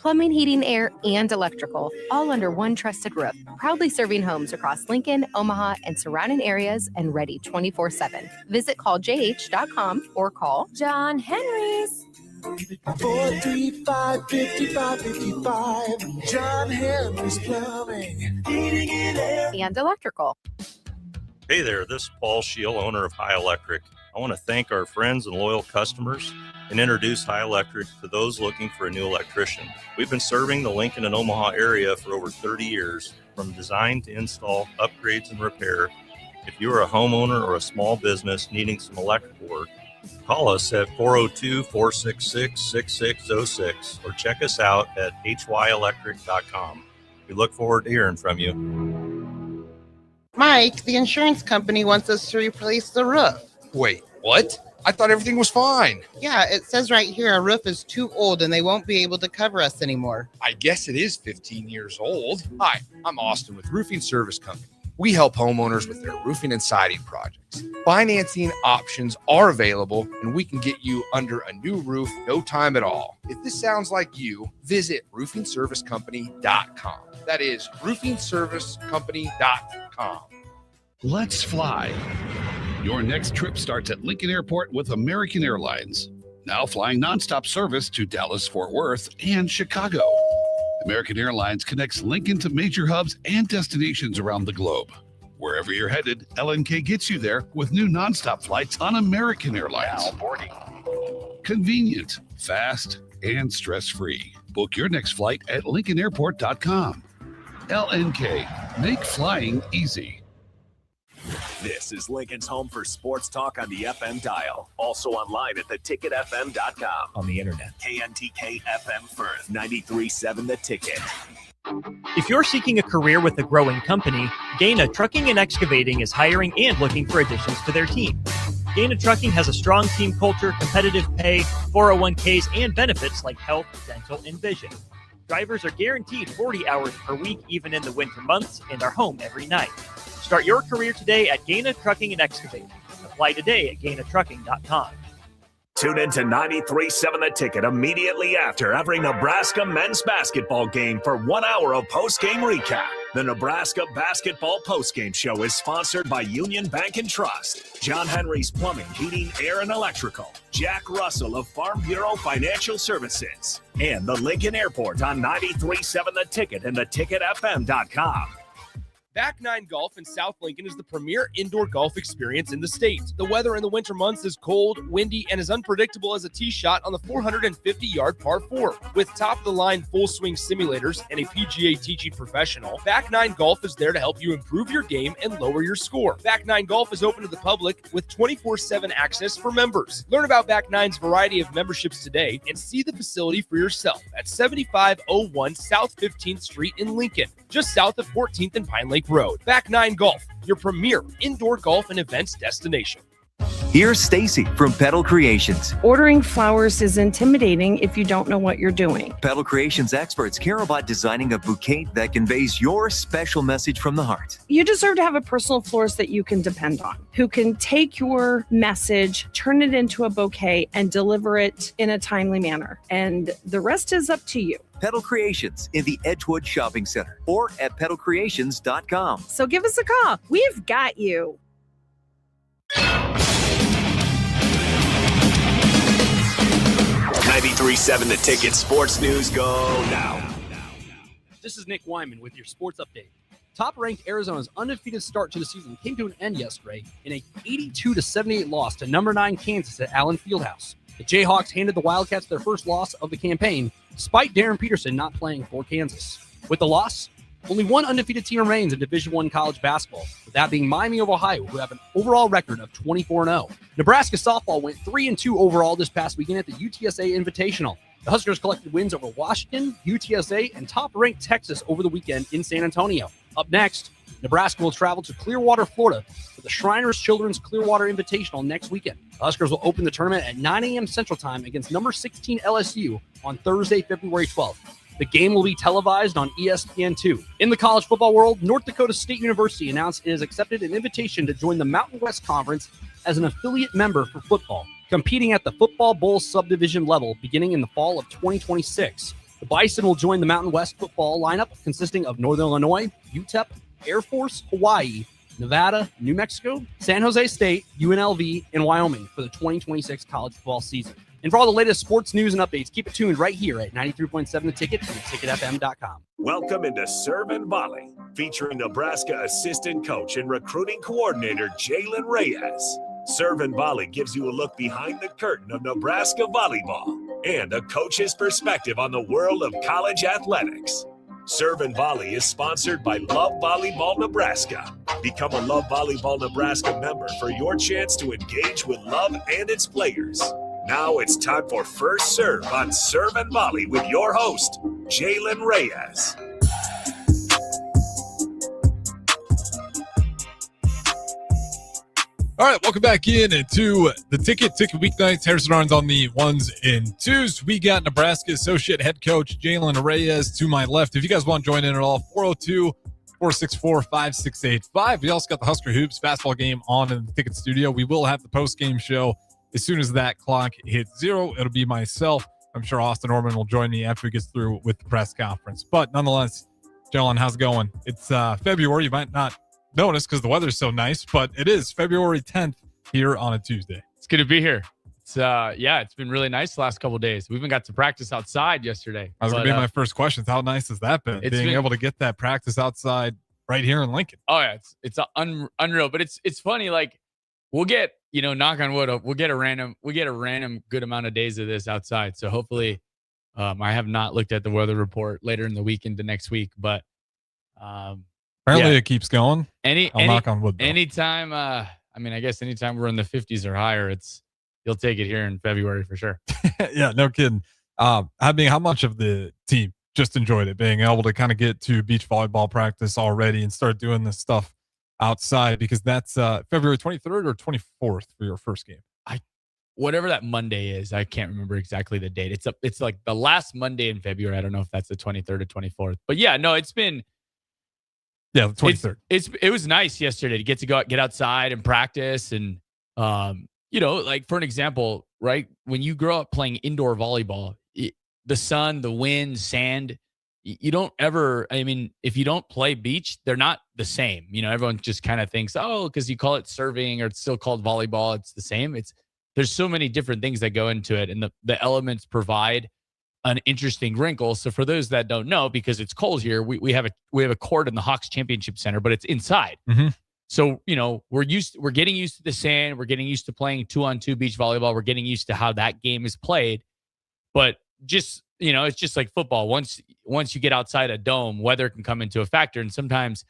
Plumbing, heating, air, and electrical, all under one trusted roof. Proudly serving homes across Lincoln, Omaha, and surrounding areas and ready 24/7. Visit calljh.com or call John Henry's. 435-5555. John Henry's Plumbing, Heating, and Air, and Electrical. Hey there, this is Paul Scheel, owner of High Electric. I want to thank our friends and loyal customers and introduce High Electric to those looking for a new electrician. We've been serving the Lincoln and Omaha area for over 30 years, from design to install, upgrades, and repair. If you are a homeowner or a small business needing some electrical work, call us at 402-466-6606 or check us out at hyelectric.com. We look forward to hearing from you. Mike, the insurance company wants us to replace the roof. Wait, what? I thought everything was fine. Yeah, it says right here our roof is too old and they won't be able to cover us anymore. I guess it is 15 years old. Hi, I'm Austin with Roofing Service Company. We help homeowners with their roofing and siding projects. Financing options are available, and we can get you under a new roof no time at all. If this sounds like you, visit roofingservicecompany.com. That is roofingservicecompany.com. Let's fly. Your next trip starts at Lincoln Airport with American Airlines. Now flying nonstop service to Dallas, Fort Worth, and Chicago. American Airlines connects Lincoln to major hubs and destinations around the globe. Wherever you're headed, LNK gets you there with new nonstop flights on American Airlines. Now boarding. Convenient, fast, and stress-free. Book your next flight at lincolnairport.com. LNK, make flying easy. This is Lincoln's home for sports talk on the FM dial. Also online at theticketfm.com. On the internet. KNTK FM Firth, 93.7 The Ticket. If you're seeking a career with a growing company, Gaina Trucking and Excavating is hiring and looking for additions to their team. Gaina Trucking has a strong team culture, competitive pay, 401ks, and benefits like health, dental, and vision. Drivers are guaranteed 40 hours per week, even in the winter months, and are home every night. Start your career today at Gaina Trucking and Excavating. Apply today at GainaTrucking.com. Tune in to 93.7 The Ticket immediately after every Nebraska men's basketball game for 1 hour of post-game recap. The Nebraska Basketball Postgame Show is sponsored by Union Bank and Trust, John Henry's Plumbing, Heating, Air, and Electrical, Jack Russell of Farm Bureau Financial Services, and the Lincoln Airport on 93.7 The Ticket and theticketfm.com. Back Nine Golf in South Lincoln is the premier indoor golf experience in the state. The weather in the winter months is cold, windy, and as unpredictable as a tee shot on the 450-yard par 4. With top-of-the-line full-swing simulators and a PGA teaching professional, Back Nine Golf is there to help you improve your game and lower your score. Back Nine Golf is open to the public with 24/7 access for members. Learn about Back Nine's variety of memberships today and see the facility for yourself at 7501 South 15th Street in Lincoln, just south of 14th and Pine Lake Road. Back Nine Golf, your premier indoor golf and events destination. Here's Stacy from Petal Creations. Ordering flowers is intimidating if you don't know what you're doing. Petal Creations experts care about designing a bouquet that conveys your special message from the heart. You deserve to have a personal florist that you can depend on, who can take your message, turn it into a bouquet, and deliver it in a timely manner. And the rest is up to you. Petal Creations in the Edgewood Shopping Center or at petalcreations.com. So give us a call. We've got you. 93.7 The Ticket Sports News go now. This is Nick Wyman with your sports update. Top-ranked Arizona's undefeated start to the season came to an end yesterday in a 82-78 loss to number 9 Kansas at Allen Fieldhouse. The Jayhawks handed the Wildcats their first loss of the campaign, despite Darren Peterson not playing for Kansas. With the loss, only one undefeated team remains in Division I college basketball, with that being Miami of Ohio, who have an overall record of 24-0. Nebraska softball went 3-2 overall this past weekend at the UTSA Invitational. The Huskers collected wins over Washington, UTSA, and top-ranked Texas over the weekend in San Antonio. Up next, Nebraska will travel to Clearwater, Florida, for the Shriners Children's Clearwater Invitational next weekend. The Huskers will open the tournament at 9 a.m. Central Time against number 16 LSU on Thursday, February 12th. The game will be televised on ESPN2. In the college football world, North Dakota State University announced it has accepted an invitation to join the Mountain West Conference as an affiliate member for football, competing at the Football Bowl subdivision level beginning in the fall of 2026. The Bison will join the Mountain West football lineup consisting of Northern Illinois, UTEP, Air Force, Hawaii, Nevada, New Mexico, San Jose State, UNLV, and Wyoming for the 2026 college football season. And for all the latest sports news and updates, keep it tuned right here at 93.7 The Ticket and theticketfm.com. Welcome into Serve and Volley, featuring Nebraska assistant coach and recruiting coordinator Jaylen Reyes. Serve and Volley gives you a look behind the curtain of Nebraska volleyball and a coach's perspective on the world of college athletics. Serve and Volley is sponsored by Love Volleyball Nebraska. Become a Love Volleyball Nebraska member for your chance to engage with Love and its players. Now it's time for First Serve on Serve and Volley with your host, Jaylen Reyes. All right, welcome back into the Ticket weeknights. Harrison Arns on the 1s and 2s. We got Nebraska Associate Head Coach Jaylen Reyes to my left. If you guys want to join in at all, 402-464-5685. We also got the Husker Hoops basketball game on in the Ticket studio. We will have the post-game show as soon as that clock hits 0. It'll be myself. I'm sure Austin Orman will join me after he gets through with the press conference. But nonetheless, Jaylen, how's it going? It's February. You might not notice because the weather's so nice, but it is February 10th here on a Tuesday. It's good to be here. It's it's been really nice the last couple of days. We even got to practice outside yesterday. That was going to be my first question. How nice has that been? Being able to get that practice outside right here in Lincoln. Oh yeah, it's unreal. But it's funny. Like we'll get, knock on wood, we'll get a random good amount of days of this outside. So hopefully, I have not looked at the weather report later in the week into next week, but apparently it keeps going. I'll knock on wood. Though. Anytime, I guess anytime we're in the 50s or higher, you'll take it here in February for sure. Yeah, no kidding. How much of the team just enjoyed it, being able to kind of get to beach volleyball practice already and start doing this stuff outside, because that's February 23rd or 24th for your first game. Whatever that Monday is, I can't remember exactly the date. It's like the last Monday in February. I don't know if that's the 23rd or 24th, but yeah, no, it's been. Yeah, the 23rd. It was nice yesterday to get outside and practice. And, like for an example, right, when you grow up playing indoor volleyball, the sun, the wind, sand, you don't ever, if you don't play beach, they're not the same. Everyone just kind of thinks, because you call it serving or it's still called volleyball, it's the same. There's so many different things that go into it, and the elements provide an interesting wrinkle. So for those that don't know, because it's cold here, we have a court in the Hawks Championship Center, but it's inside. Mm-hmm. So, we're getting used to the sand. We're getting used to playing 2-on-2 beach volleyball. We're getting used to how that game is played. But just, it's just like football. Once you get outside a dome, weather can come into a factor. And sometimes,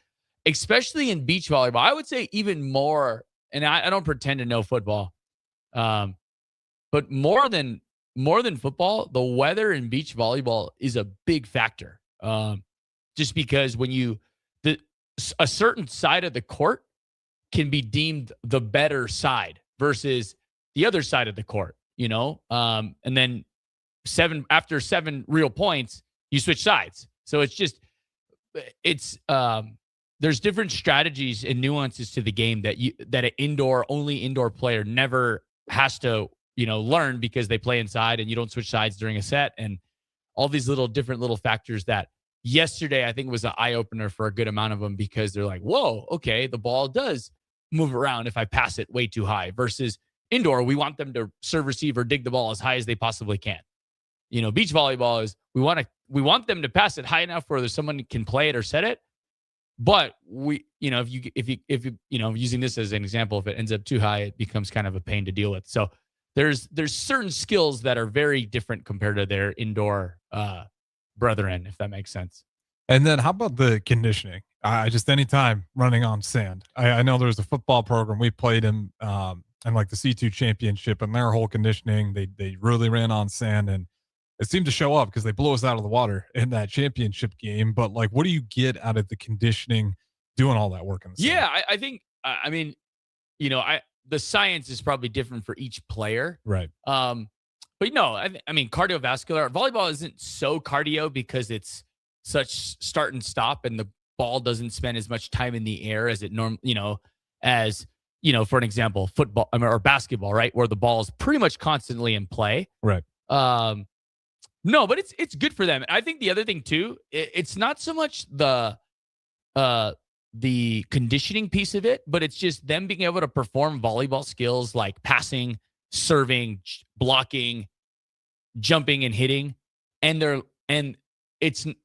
especially in beach volleyball, I would say even more, and I don't pretend to know football, but more than football, the weather in beach volleyball is a big factor. Just because when a certain side of the court can be deemed the better side versus the other side of the court, and then after 7 real points, you switch sides. So there's different strategies and nuances to the game that an only indoor player never has to learn, because they play inside and you don't switch sides during a set, and all these different little factors that yesterday I think was an eye opener for a good amount of them, because they're like, whoa, okay, the ball does move around if I pass it way too high, versus indoor, we want them to serve, receive, or dig the ball as high as they possibly can. Beach volleyball is we want them to pass it high enough where someone can play it or set it. But if you using this as an example, if it ends up too high, it becomes kind of a pain to deal with. So there's certain skills that are very different compared to their indoor brethren, if that makes sense. And then how about the conditioning? Just anytime running on sand. I know there's a football program we played in like the C2 championship, and their whole conditioning, they really ran on sand, and it seemed to show up because they blew us out of the water in that championship game. But like, what do you get out of the conditioning doing all that work in the sand? Yeah, I think, the science is probably different for each player. Right. But no, cardiovascular volleyball isn't so cardio because it's such start and stop, and the ball doesn't spend as much time in the air as it for an example, football or basketball, right? Where the ball is pretty much constantly in play. Right. No, but it's good for them. And I think the other thing too, it's not so much the conditioning piece of it, but it's just them being able to perform volleyball skills like passing, serving, blocking, jumping, and hitting, and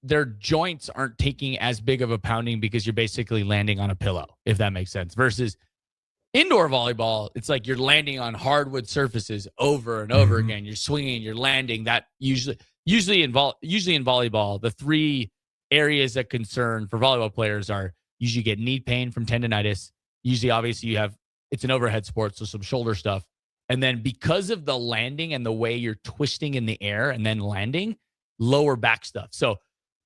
their joints aren't taking as big of a pounding because you're basically landing on a pillow, if that makes sense. Versus indoor volleyball, it's like you're landing on hardwood surfaces over and over again. You're swinging, you're landing. That usually in volleyball, the three areas that concern for volleyball players are usually get knee pain from tendonitis. Usually, obviously, it's an overhead sport, so some shoulder stuff. And then because of the landing and the way you're twisting in the air and then landing, lower back stuff. So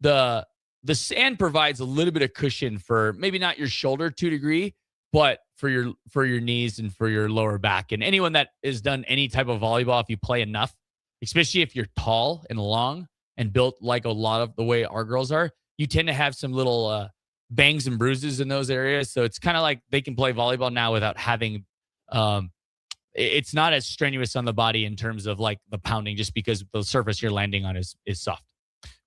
the sand provides a little bit of cushion for maybe not your shoulder to a degree, but for your knees and for your lower back. And anyone that has done any type of volleyball, if you play enough, especially if you're tall and long and built like a lot of the way our girls are, you tend to have some little bangs and bruises in those areas. So it's kind of like they can play volleyball now without having it's not as strenuous on the body in terms of like the pounding, just because the surface you're landing on is soft.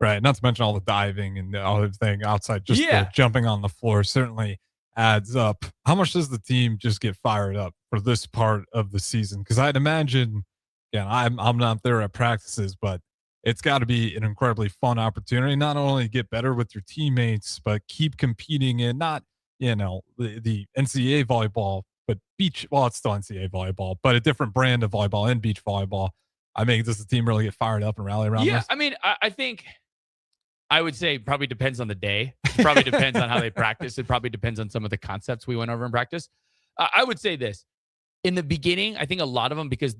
Right. Not to mention all the diving and the other thing outside, just the jumping on the floor certainly adds up. How much does the team just get fired up for this part of the season? Because I'd imagine, again, I'm not there at practices, but it's got to be an incredibly fun opportunity, not only get better with your teammates, but keep competing in not, the NCAA volleyball, but beach. Well, it's still NCAA volleyball, but a different brand of volleyball and beach volleyball. I mean, does the team really get fired up and rally around this? I mean, I think I would say probably depends on the day. It probably depends on how they practice. It probably depends on some of the concepts we went over in practice. I would say this. In the beginning, I think a lot of them, because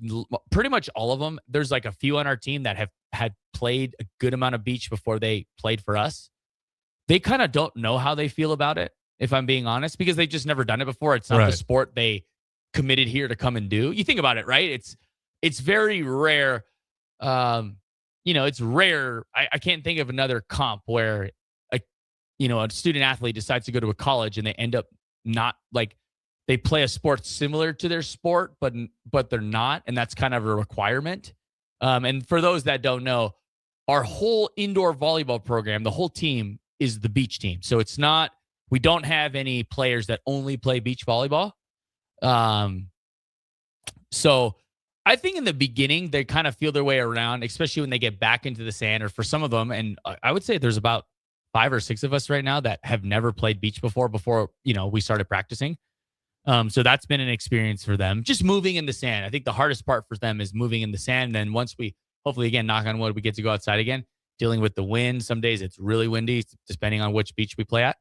pretty much all of them, there's like a few on our team that have had played a good amount of beach before they played for us. They kind of don't know how they feel about it, if I'm being honest, because they've just never done it before. It's not the sport they committed here to come and do. You think about it, right? It's very rare. It's rare. I can't think of another comp where a student athlete decides to go to a college and they end up not like they play a sport similar to their sport, but they're not. And that's kind of a requirement. And for those that don't know, our whole indoor volleyball program, the whole team is the beach team. So we don't have any players that only play beach volleyball. So I think in the beginning, they kind of feel their way around, especially when they get back into the sand, or for some of them. And I would say there's about 5 or 6 of us right now that have never played beach before we started practicing. So that's been an experience for them, just moving in the sand. I think the hardest part for them is moving in the sand. And then once we, hopefully again, knock on wood, we get to go outside again, dealing with the wind. Some days it's really windy, depending on which beach we play at.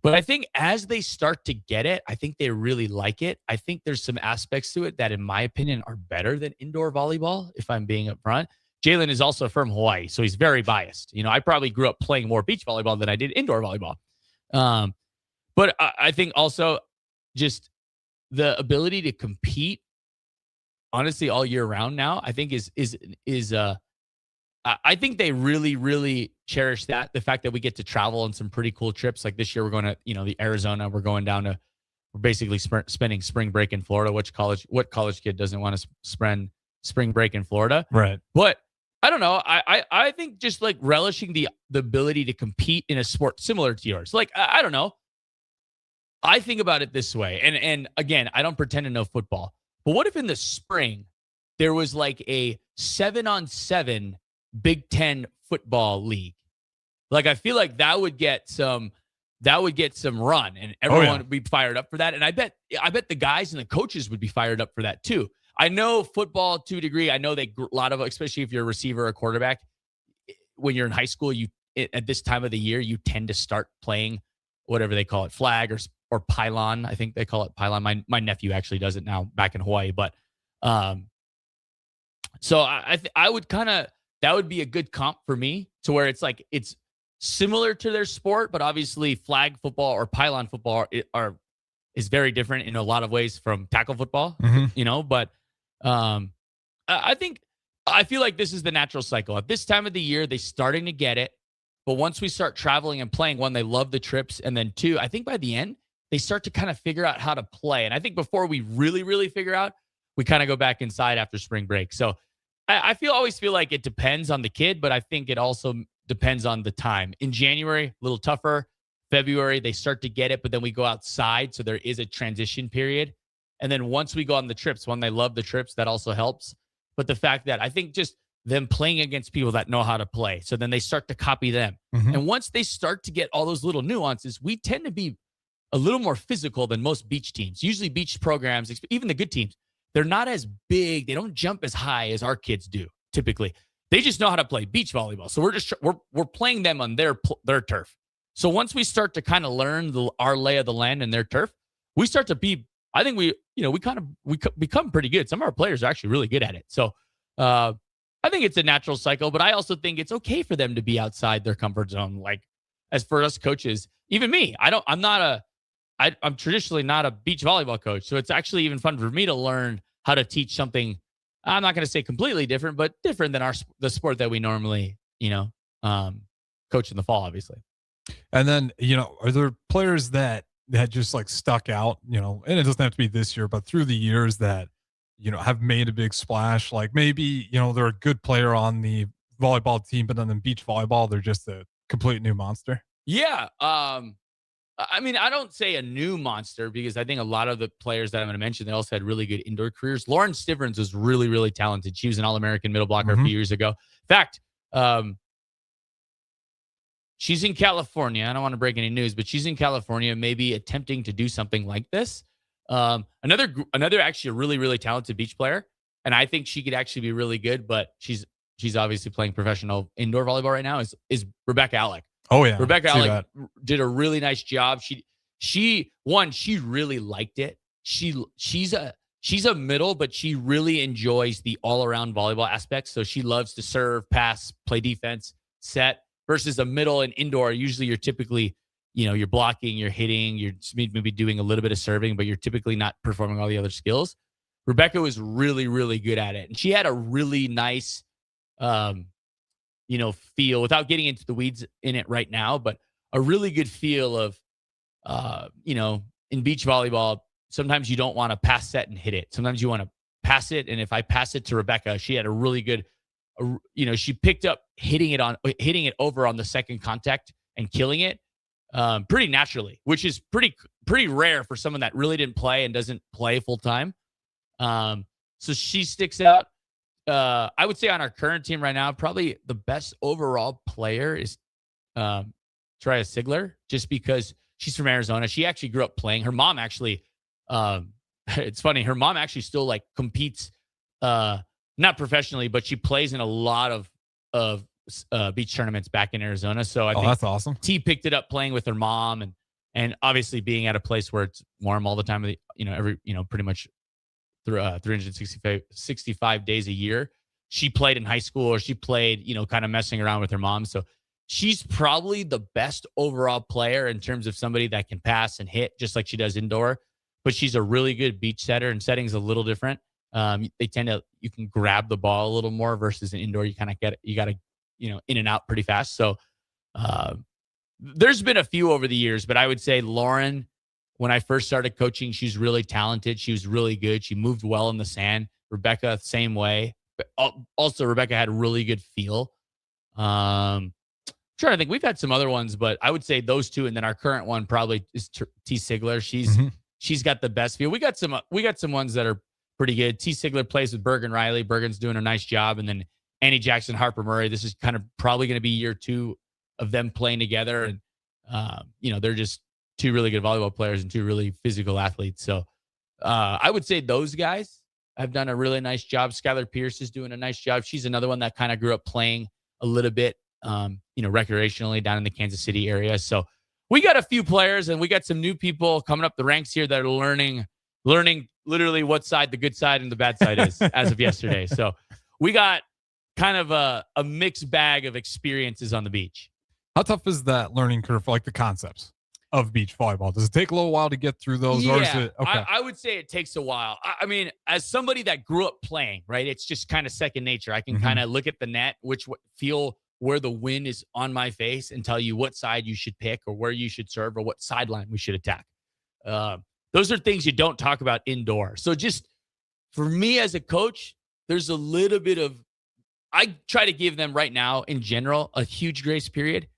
But I think as they start to get it, I think they really like it. I think there's some aspects to it that, in my opinion, are better than indoor volleyball, if I'm being upfront. Jaylen is also from Hawaii, so he's very biased. I probably grew up playing more beach volleyball than I did indoor volleyball. But I think also just the ability to compete, honestly, all year round now, I think is I think they really, really cherish that. The fact that we get to travel on some pretty cool trips. Like this year, we're going to, the Arizona. We're going down to, we're basically spending spring break in Florida. What college kid doesn't want to spend spring break in Florida? Right. But I don't know. I think just like relishing the ability to compete in a sport similar to yours. Like, I don't know. I think about it this way. And again, I don't pretend to know football. But what if in the spring there was like a 7-on-7 Big Ten football league? Like, I feel like that would get some run, and everyone would be fired up for that. And I bet the guys and the coaches would be fired up for that too. I know football to a degree. I know a lot of, especially if you're a receiver or a quarterback, when you're in high school, at this time of the year, you tend to start playing whatever they call it, flag or pylon. I think they call it pylon. My nephew actually does it now back in Hawaii. But so I would that would be a good comp for me, to where it's like it's similar to their sport, but obviously flag football or pylon football is very different in a lot of ways from tackle football. But I feel like this is the natural cycle. At this time of the year, they're starting to get it. But once we start traveling and playing, one, they love the trips. And then two, I think by the end, they start to kind of figure out how to play. And I think before we really, really figure out, we kind of go back inside after spring break. So always feel like it depends on the kid, but I think it also depends on the time. In January, a little tougher. February, they start to get it, but then we go outside. So there is a transition period. And then once we go on the trips, when they love the trips, that also helps. But the fact that I think just them playing against people that know how to play. So then they start to copy them. And once they start to get all those little nuances, we tend to be a little more physical than most beach teams. Usually beach programs, even the good teams, they're not as big. They don't jump as high as our kids do. Typically, they just know how to play beach volleyball. So we're playing them on their turf. So once we start to kind of learn our lay of the land and their turf, we start to be, I think we become pretty good. Some of our players are actually really good at it. So I think it's a natural cycle, but I also think it's okay for them to be outside their comfort zone. Like, as for us coaches, even me, I'm traditionally not a beach volleyball coach. So it's actually even fun for me to learn how to teach something. I'm not going to say completely different, but different than the sport that we normally, coach in the fall, obviously. And then, are there players that just like stuck out, and it doesn't have to be this year, but through the years that, have made a big splash? Like maybe, they're a good player on the volleyball team, but then in beach volleyball, they're just a complete new monster. Yeah. I mean, I don't say a new monster because I think a lot of the players that I'm going to mention, they also had really good indoor careers. Lauren Stivrins was really, really talented. She was an All-American middle blocker a few years ago. In fact, she's in California. I don't want to break any news, but she's in California, maybe attempting to do something like this. Another actually a really, really talented beach player. And I think she could actually be really good, but she's obviously playing professional indoor volleyball right now is Rebecca Alec. Oh yeah. Rebecca Alec did a really nice job. She really liked it. She's a middle, but she really enjoys the all-around volleyball aspects. So she loves to serve, pass, play defense, set, versus a middle and indoor. Usually you're typically, you're blocking, you're hitting, you're maybe doing a little bit of serving, but you're typically not performing all the other skills. Rebecca was really, really good at it. And she had a really nice, feel, without getting into the weeds in it right now, but a really good feel of, in beach volleyball, sometimes you don't want to pass set and hit it. Sometimes you want to pass it. And if I pass it to Rebecca, she had a really good, she picked up hitting it over on the second contact and killing it pretty naturally, which is pretty rare for someone that really didn't play and doesn't play full time. So she sticks out. I would say on our current team right now, probably the best overall player is Traya Sigler, just because she's from Arizona. She actually grew up playing. Her mom actually, it's funny. Her mom actually still competes, not professionally, but she plays in a lot of beach tournaments back in Arizona. So I think that's awesome. T picked it up playing with her mom, and obviously being at a place where it's warm all the time, pretty much through 365 days a year. She played in high school, or she played, kind of messing around with her mom. So she's probably the best overall player in terms of somebody that can pass and hit just like she does indoor, but she's a really good beach setter, and setting's a little different. You can grab the ball a little more versus an indoor. You kind of you got to, in and out pretty fast. So there's been a few over the years, but I would say Lauren, when I first started coaching, she's really talented. She was really good. She moved well in the sand. Rebecca, same way. Also, Rebecca had a really good feel. Trying to think, we've had some other ones, but I would say those two, and then our current one probably is T. Sigler. She's got the best feel. We got some ones that are pretty good. T. Sigler plays with Bergen Riley. Bergen's doing a nice job, and then Annie Jackson, Harper Murray. This is kind of probably going to be year 2 of them playing together, and they're just two really good volleyball players and two really physical athletes. So I would say those guys have done a really nice job. Skylar Pierce is doing a nice job. She's another one that kind of grew up playing a little bit, recreationally down in the Kansas City area. So we got a few players, and we got some new people coming up the ranks here that are learning literally what side the good side and the bad side is as of yesterday. So we got kind of a mixed bag of experiences on the beach. How tough is that learning curve for the concepts of beach volleyball? Does it take a little while to get through those? Yeah, or is it, okay. I would say it takes a while. I mean, as somebody that grew up playing, right, it's just kind of second nature. I can kind of look at the net, feel where the wind is on my face, and tell you what side you should pick, or where you should serve, or what sideline we should attack. Those are things you don't talk about indoor. So just for me as a coach, there's a little bit of I try to give them right now in general a huge grace period,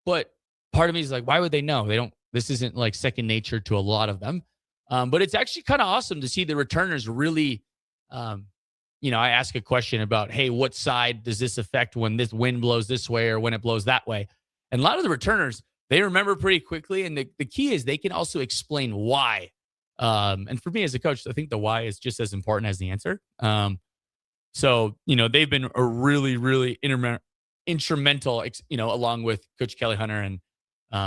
but part of me is like, why would they know? They don't. This isn't like second nature to a lot of them. But it's actually kind of awesome to see the returners really. I ask a question about, hey, what side does this affect when this wind blows this way or when it blows that way? And a lot of the returners, they remember pretty quickly. And the key is they can also explain why. And for me as a coach, I think the why is just as important as the answer. So, they've been a really, really instrumental, along with Coach Kelly Hunter and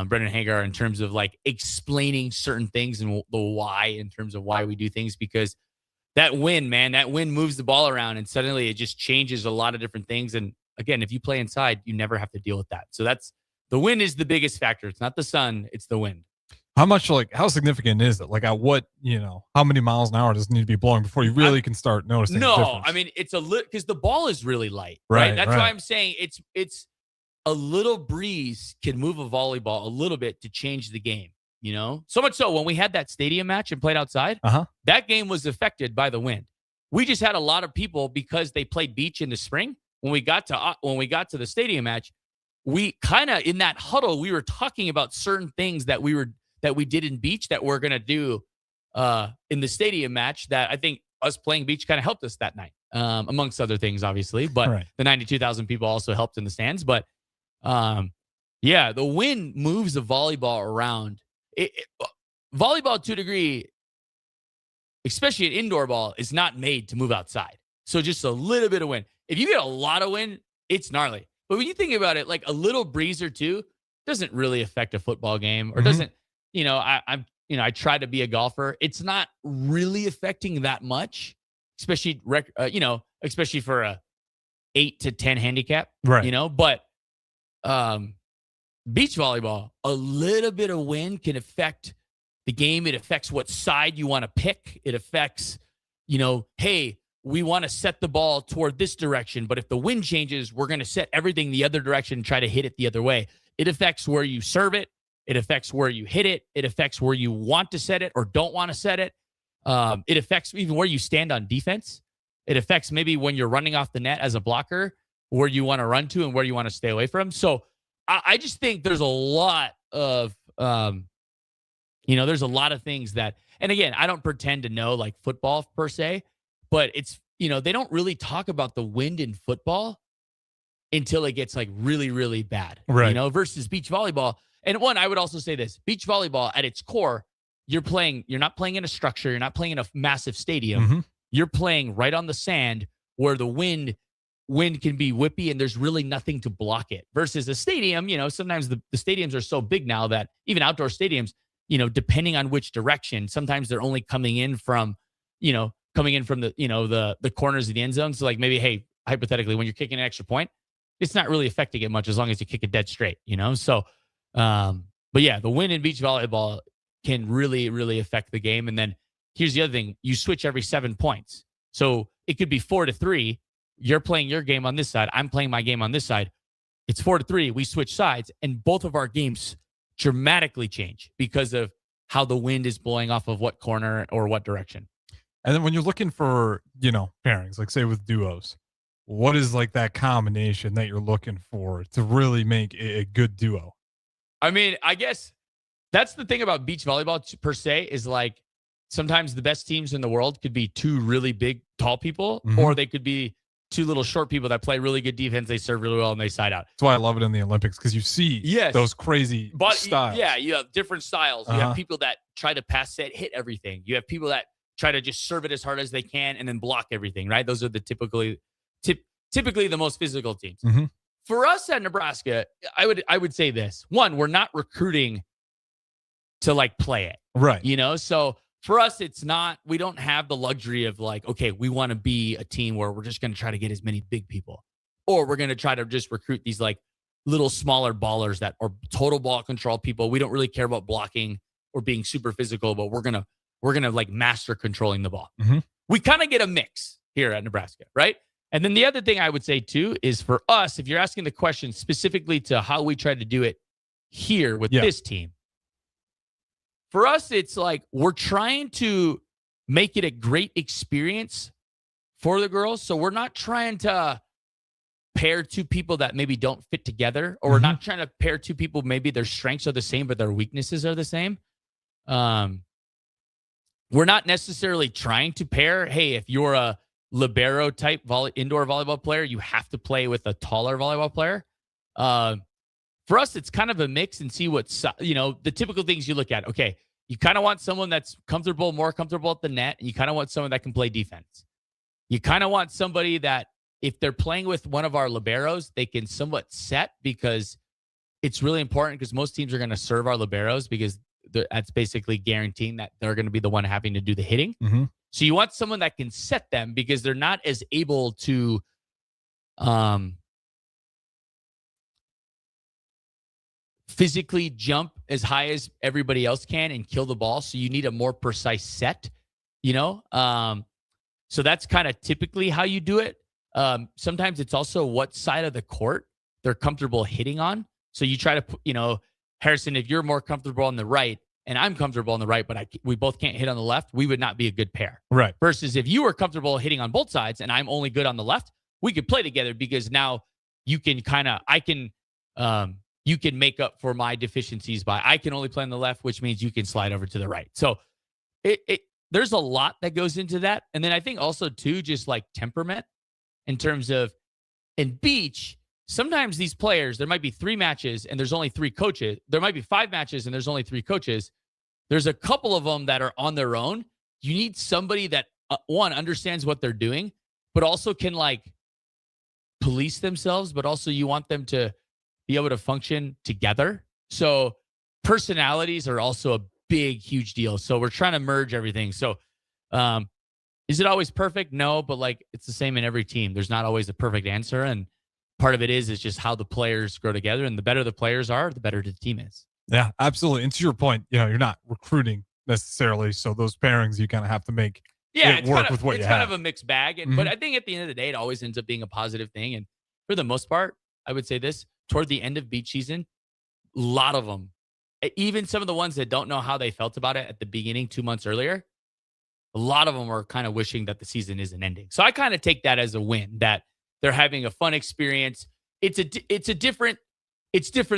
Brendan Hagar in terms of like explaining certain things and the why in terms of why we do things, because that wind moves the ball around and suddenly it just changes a lot of different things. And again, if you play inside, you never have to deal with that. So the wind is the biggest factor. It's not the sun, it's the wind. How significant is it? Like at what, how many miles an hour does it need to be blowing before you really can start noticing the difference? I mean, it's a little, because the ball is really light, right? That's why I'm saying it's a little breeze can move a volleyball a little bit to change the game. So much so when we had that stadium match and played outside, that game was affected by the wind. We just had a lot of people because they played beach in the spring. When we got to the stadium match, we kind of in that huddle, we were talking about certain things that we did in beach that we're going to do in the stadium match that I think us playing beach kind of helped us that night, amongst other things, obviously. But the 92,000 people also helped in the stands. But the wind moves the volleyball around. Volleyball to a degree, especially an indoor ball, is not made to move outside. So just a little bit of wind. If you get a lot of wind, it's gnarly. But when you think about it, like a little breeze or two doesn't really affect a football game, or doesn't. I try to be a golfer. It's not really affecting that much, especially especially for a 8 to 10 handicap, right? But beach volleyball, a little bit of wind can affect the game. It affects what side you want to pick. It affects, hey, we want to set the ball toward this direction, but if the wind changes, we're going to set everything the other direction and try to hit it the other way. It affects where you serve it. It affects where you hit it. It affects where you want to set it or don't want to set it. It affects even where you stand on defense. It affects maybe when you're running off the net as a blocker, where you want to run to and where you want to stay away from. So I just think there's a lot of, there's a lot of things that, and again, I don't pretend to know like football per se, but it's, they don't really talk about the wind in football until it gets like really, really bad, right? Versus beach volleyball. And I would also say this, beach volleyball at its core, you're not playing in a structure. You're not playing in a massive stadium. You're playing right on the sand where the wind can be whippy and there's really nothing to block it. Versus a stadium, sometimes the stadiums are so big now that even outdoor stadiums, depending on which direction, sometimes they're only coming in from the, the corners of the end zone. So like maybe, hey, hypothetically, when you're kicking an extra point, it's not really affecting it much as long as you kick it dead straight, So, but yeah, the wind in beach volleyball can really, really affect the game. And then here's the other thing. You switch every 7 points. So it could be 4-3. You're playing your game on this side. I'm playing my game on this side. It's 4-3. We switch sides and both of our games dramatically change because of how the wind is blowing off of what corner or what direction. And then when you're looking for, pairings, like say with duos, what is like that combination that you're looking for to really make a good duo? I mean, I guess that's the thing about beach volleyball per se is like sometimes the best teams in the world could be two really big, tall people, or they could be two little short people that play really good defense. They serve really well and they side out. That's why I love it in the Olympics because you see those crazy styles. Yeah, you have different styles. You have people that try to pass set, hit everything. You have people that try to just serve it as hard as they can and then block everything, right? Those are the typically the most physical teams. For us at Nebraska, I would say this. One, we're not recruiting to like play it. Right. So for us, it's not, we don't have the luxury of like, okay, we want to be a team where we're just going to try to get as many big people, or we're going to try to just recruit these like little smaller ballers that are total ball control people. We don't really care about blocking or being super physical, but we're going to like master controlling the ball. We kind of get a mix here at Nebraska, right? And then the other thing I would say too is for us, if you're asking the question specifically to how we try to do it here with this team, for us, it's like we're trying to make it a great experience for the girls. So we're not trying to pair two people that maybe don't fit together, or we're not trying to pair two people, maybe their strengths are the same, but their weaknesses are the same. We're not necessarily trying to pair, hey, if you're a libero type indoor volleyball player, you have to play with a taller volleyball player. For us, it's kind of a mix and see what's, the typical things you look at. Okay, you kind of want someone that's more comfortable at the net, and you kind of want someone that can play defense. You kind of want somebody that if they're playing with one of our liberos, they can somewhat set, because it's really important, because most teams are going to serve our liberos, because that's basically guaranteeing that they're going to be the one having to do the hitting. So you want someone that can set them, because they're not as able to physically jump as high as everybody else can and kill the ball. So you need a more precise set, so that's kind of typically how you do it. Sometimes it's also what side of the court they're comfortable hitting on. So you try to put, Harrison, if you're more comfortable on the right and I'm comfortable on the right, but we both can't hit on the left, we would not be a good pair. Right. Versus if you were comfortable hitting on both sides and I'm only good on the left, we could play together, because now you can you can make up for my deficiencies by I can only play on the left, which means you can slide over to the right. So there's a lot that goes into that. And then I think also too, just like temperament in terms of in beach, sometimes these players, there might be 3 matches and there's only 3 coaches. There might be 5 matches and there's only 3 coaches. There's a couple of them that are on their own. You need somebody that one understands what they're doing, but also can like police themselves, but also you want them to be able to function together. So personalities are also a big, huge deal. So we're trying to merge everything. So is it always perfect? No, but like it's the same in every team. There's not always a perfect answer. And part of it is just how the players grow together. And the better the players are, the better the team is. Yeah, absolutely. And to your point, you're not recruiting necessarily. So those pairings you kind of have to make it work with what you have. It's kind of a mixed bag. And but I think at the end of the day, it always ends up being a positive thing. And for the most part, I would say this, toward the end of beach season, a lot of them, even some of the ones that don't know how they felt about it at the beginning 2 months earlier, a lot of them are kind of wishing that the season isn't ending. So I kind of take that as a win, that they're having a fun experience. It's different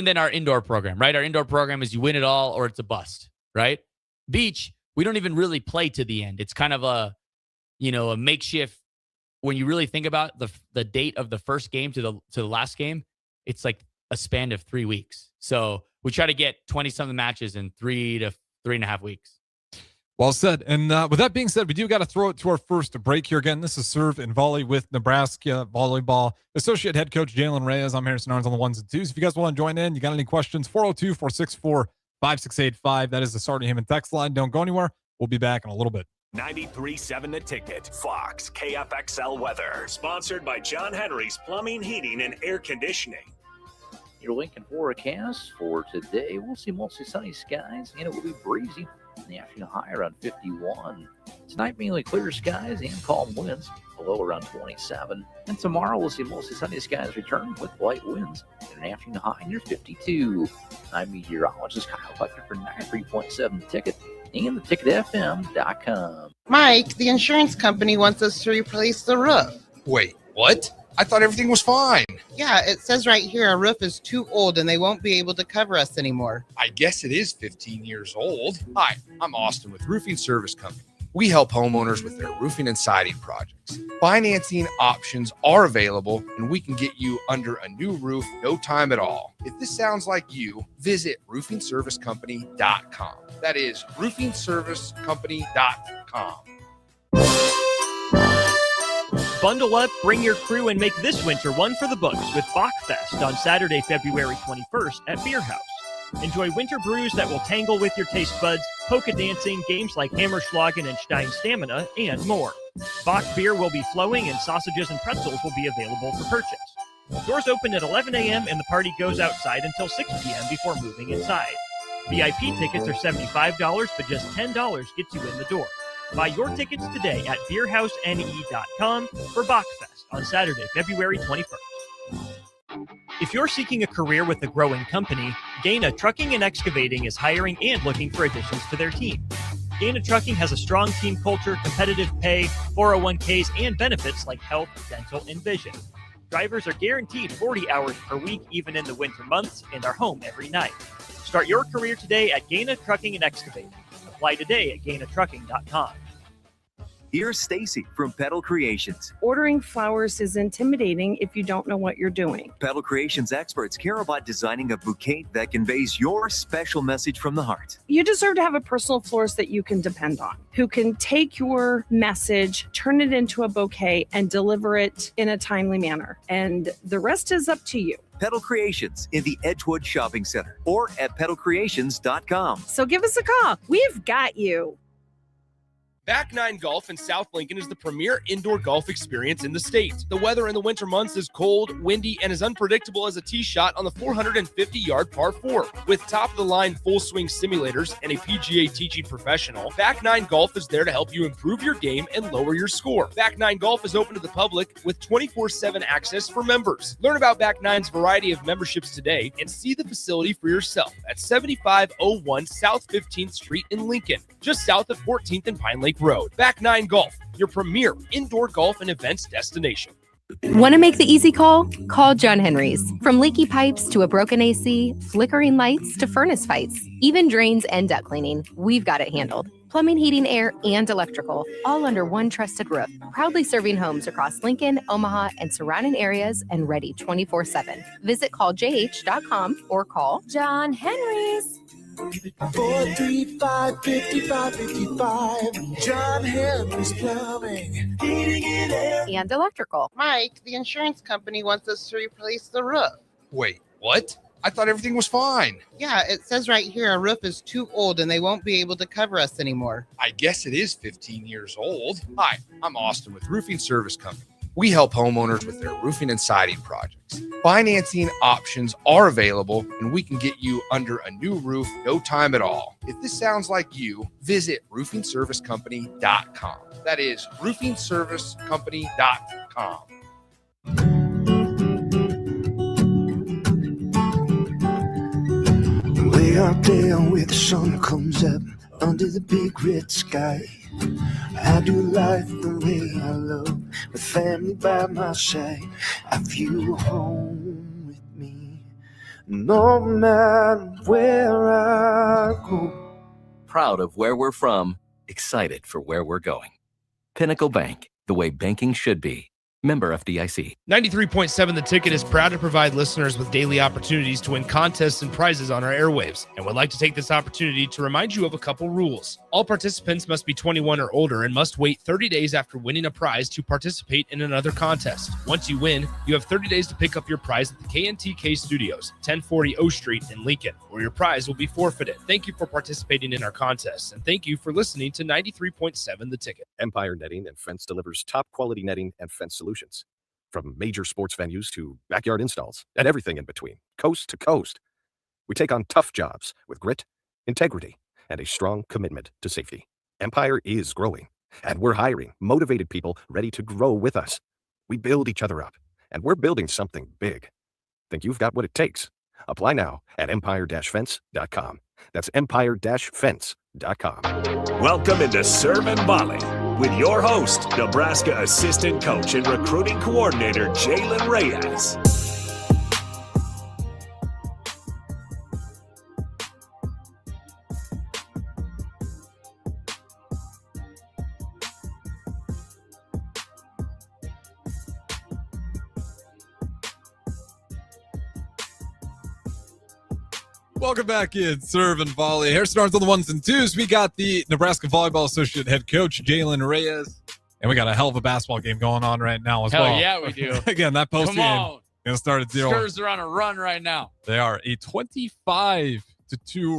than our indoor program, right? Our indoor program is you win it all or it's a bust, right? Beach, we don't even really play to the end. It's kind of a makeshift. When you really think about the date of the first game to the last game, it's like a span of 3 weeks. So we try to get 20-something matches in 3 to 3.5 weeks. Well said. And with that being said, we do got to throw it to our first break here. Again, this is Serve and Volley with Nebraska Volleyball Associate Head Coach Jaylen Reyes. I'm Harrison Arns on the 1s and 2s. If you guys want to join in, you got any questions, 402-464-5685. That is the Starting Hammond text line. Don't go anywhere. We'll be back in a little bit. 93.7 The Ticket, Fox, KFXL weather. Sponsored by John Henry's Plumbing, Heating, and Air Conditioning. Your Lincoln forecast for today, we'll see mostly sunny skies, and it will be breezy. In the afternoon, high around 51. Tonight, mainly clear skies and calm winds, below around 27. And tomorrow, we'll see mostly sunny skies return with light winds, and an afternoon high near 52. I'm meteorologist Kyle Buckner for 93.7 The Ticket and theticketfm.com. Mike, the insurance company wants us to replace the roof. Wait, what? I thought everything was fine. Yeah, it says right here our roof is too old and they won't be able to cover us anymore. I guess it is 15 years old. Hi, I'm Austin with Roofing Service Company. We help homeowners with their roofing and siding projects. Financing options are available, and we can get you under a new roof no time at all. If this sounds like you, visit roofingservicecompany.com. That is roofingservicecompany.com. Bundle up, bring your crew, and make this winter one for the books with Bachfest on Saturday, February 21st at Beer House. Enjoy winter brews that will tangle with your taste buds, polka dancing, games like Hammerschlagen and Stein Stamina, and more. Bach beer will be flowing, and sausages and pretzels will be available for purchase. Doors open at 11 a.m. and the party goes outside until 6 p.m. before moving inside. VIP tickets are $75, but just $10 gets you in the door. Buy your tickets today at beerhousene.com for Bachfest on Saturday, February 21st. If you're seeking a career with a growing company, Gaina Trucking and Excavating is hiring and looking for additions to their team. Gaina Trucking has a strong team culture, competitive pay, 401ks, and benefits like health, dental, and vision. Drivers are guaranteed 40 hours per week, even in the winter months, and are home every night. Start your career today at Gaina Trucking and Excavating. Apply today at GainaTrucking.com. Here's Stacy from Pedal Creations. Ordering flowers is intimidating if you don't know what you're doing. Pedal Creations experts care about designing a bouquet that conveys your special message from the heart. You deserve to have a personal florist that you can depend on, who can take your message, turn it into a bouquet, and deliver it in a timely manner. And the rest is up to you. Pedal Creations in the Edgewood Shopping Center or at pedalcreations.com. So give us a call. We've got you. Back Nine Golf in South Lincoln is the premier indoor golf experience in the state. The weather in the winter months is cold, windy, and as unpredictable as a tee shot on the 450-yard par 4. With top-of-the-line full-swing simulators and a PGA teaching professional, Back Nine Golf is there to help you improve your game and lower your score. Back Nine Golf is open to the public with 24/7 access for members. Learn about Back Nine's variety of memberships today and see the facility for yourself at 7501 South 15th Street in Lincoln, just south of 14th and Pine Lake Road. Back Nine Golf, your premier indoor golf and events destination. Want to make the easy call? Call John Henry's. From leaky pipes to a broken AC, flickering lights to furnace fights, even drains and duct cleaning, we've got it handled. Plumbing, heating, air, and electrical, all under one trusted roof. Proudly serving homes across Lincoln, Omaha, and surrounding areas, and ready 24/7. Visit calljh.com or call John Henry's. 435-5555. John Henry's Plumbing, Heating and Air. And electrical. Mike, the insurance company wants us to replace the roof. Wait, what? I thought everything was fine. Yeah, it says right here our roof is too old and they won't be able to cover us anymore. I guess it is 15 years old. Hi, I'm Austin with Roofing Service Company. We help homeowners with their roofing and siding projects. Financing options are available, and we can get you under a new roof no time at all. If this sounds like you, visit roofingservicecompany.com. That is roofingservicecompany.com. Way out there where the sun comes up under the big red sky, I do life the way I love, with family by my side. I feel home with me, no matter where I go. Proud of where we're from, excited for where we're going. Pinnacle Bank, the way banking should be. Member FDIC. 93.7 The Ticket is proud to provide listeners with daily opportunities to win contests and prizes on our airwaves, and would like to take this opportunity to remind you of a couple rules. All participants must be 21 or older and must wait 30 days after winning a prize to participate in another contest. Once you win, you have 30 days to pick up your prize at the KNTK Studios, 1040 O Street in Lincoln, or your prize will be forfeited. Thank you for participating in our contests, and thank you for listening to 93.7 The Ticket. Empire Netting and Fence delivers top quality netting and fence solutions. From major sports venues to backyard installs and everything in between, coast to coast. We take on tough jobs with grit, integrity, and a strong commitment to safety. Empire is growing, and we're hiring motivated people ready to grow with us. We build each other up, and we're building something big. Think you've got what it takes? Apply now at empire-fence.com. That's empire-fence.com. Welcome into Serve and Volley with your host, Nebraska assistant coach and recruiting coordinator, Jaylen Reyes. Welcome back in Serve and Volley. Here starts on the ones and twos. We got the Nebraska Volleyball Associate Head Coach, Jaylen Reyes. And we got a hell of a basketball game going on right now as well. Yeah, we do. Again, that post game going to start at 0. Spurs are on a run right now. They are a 25-2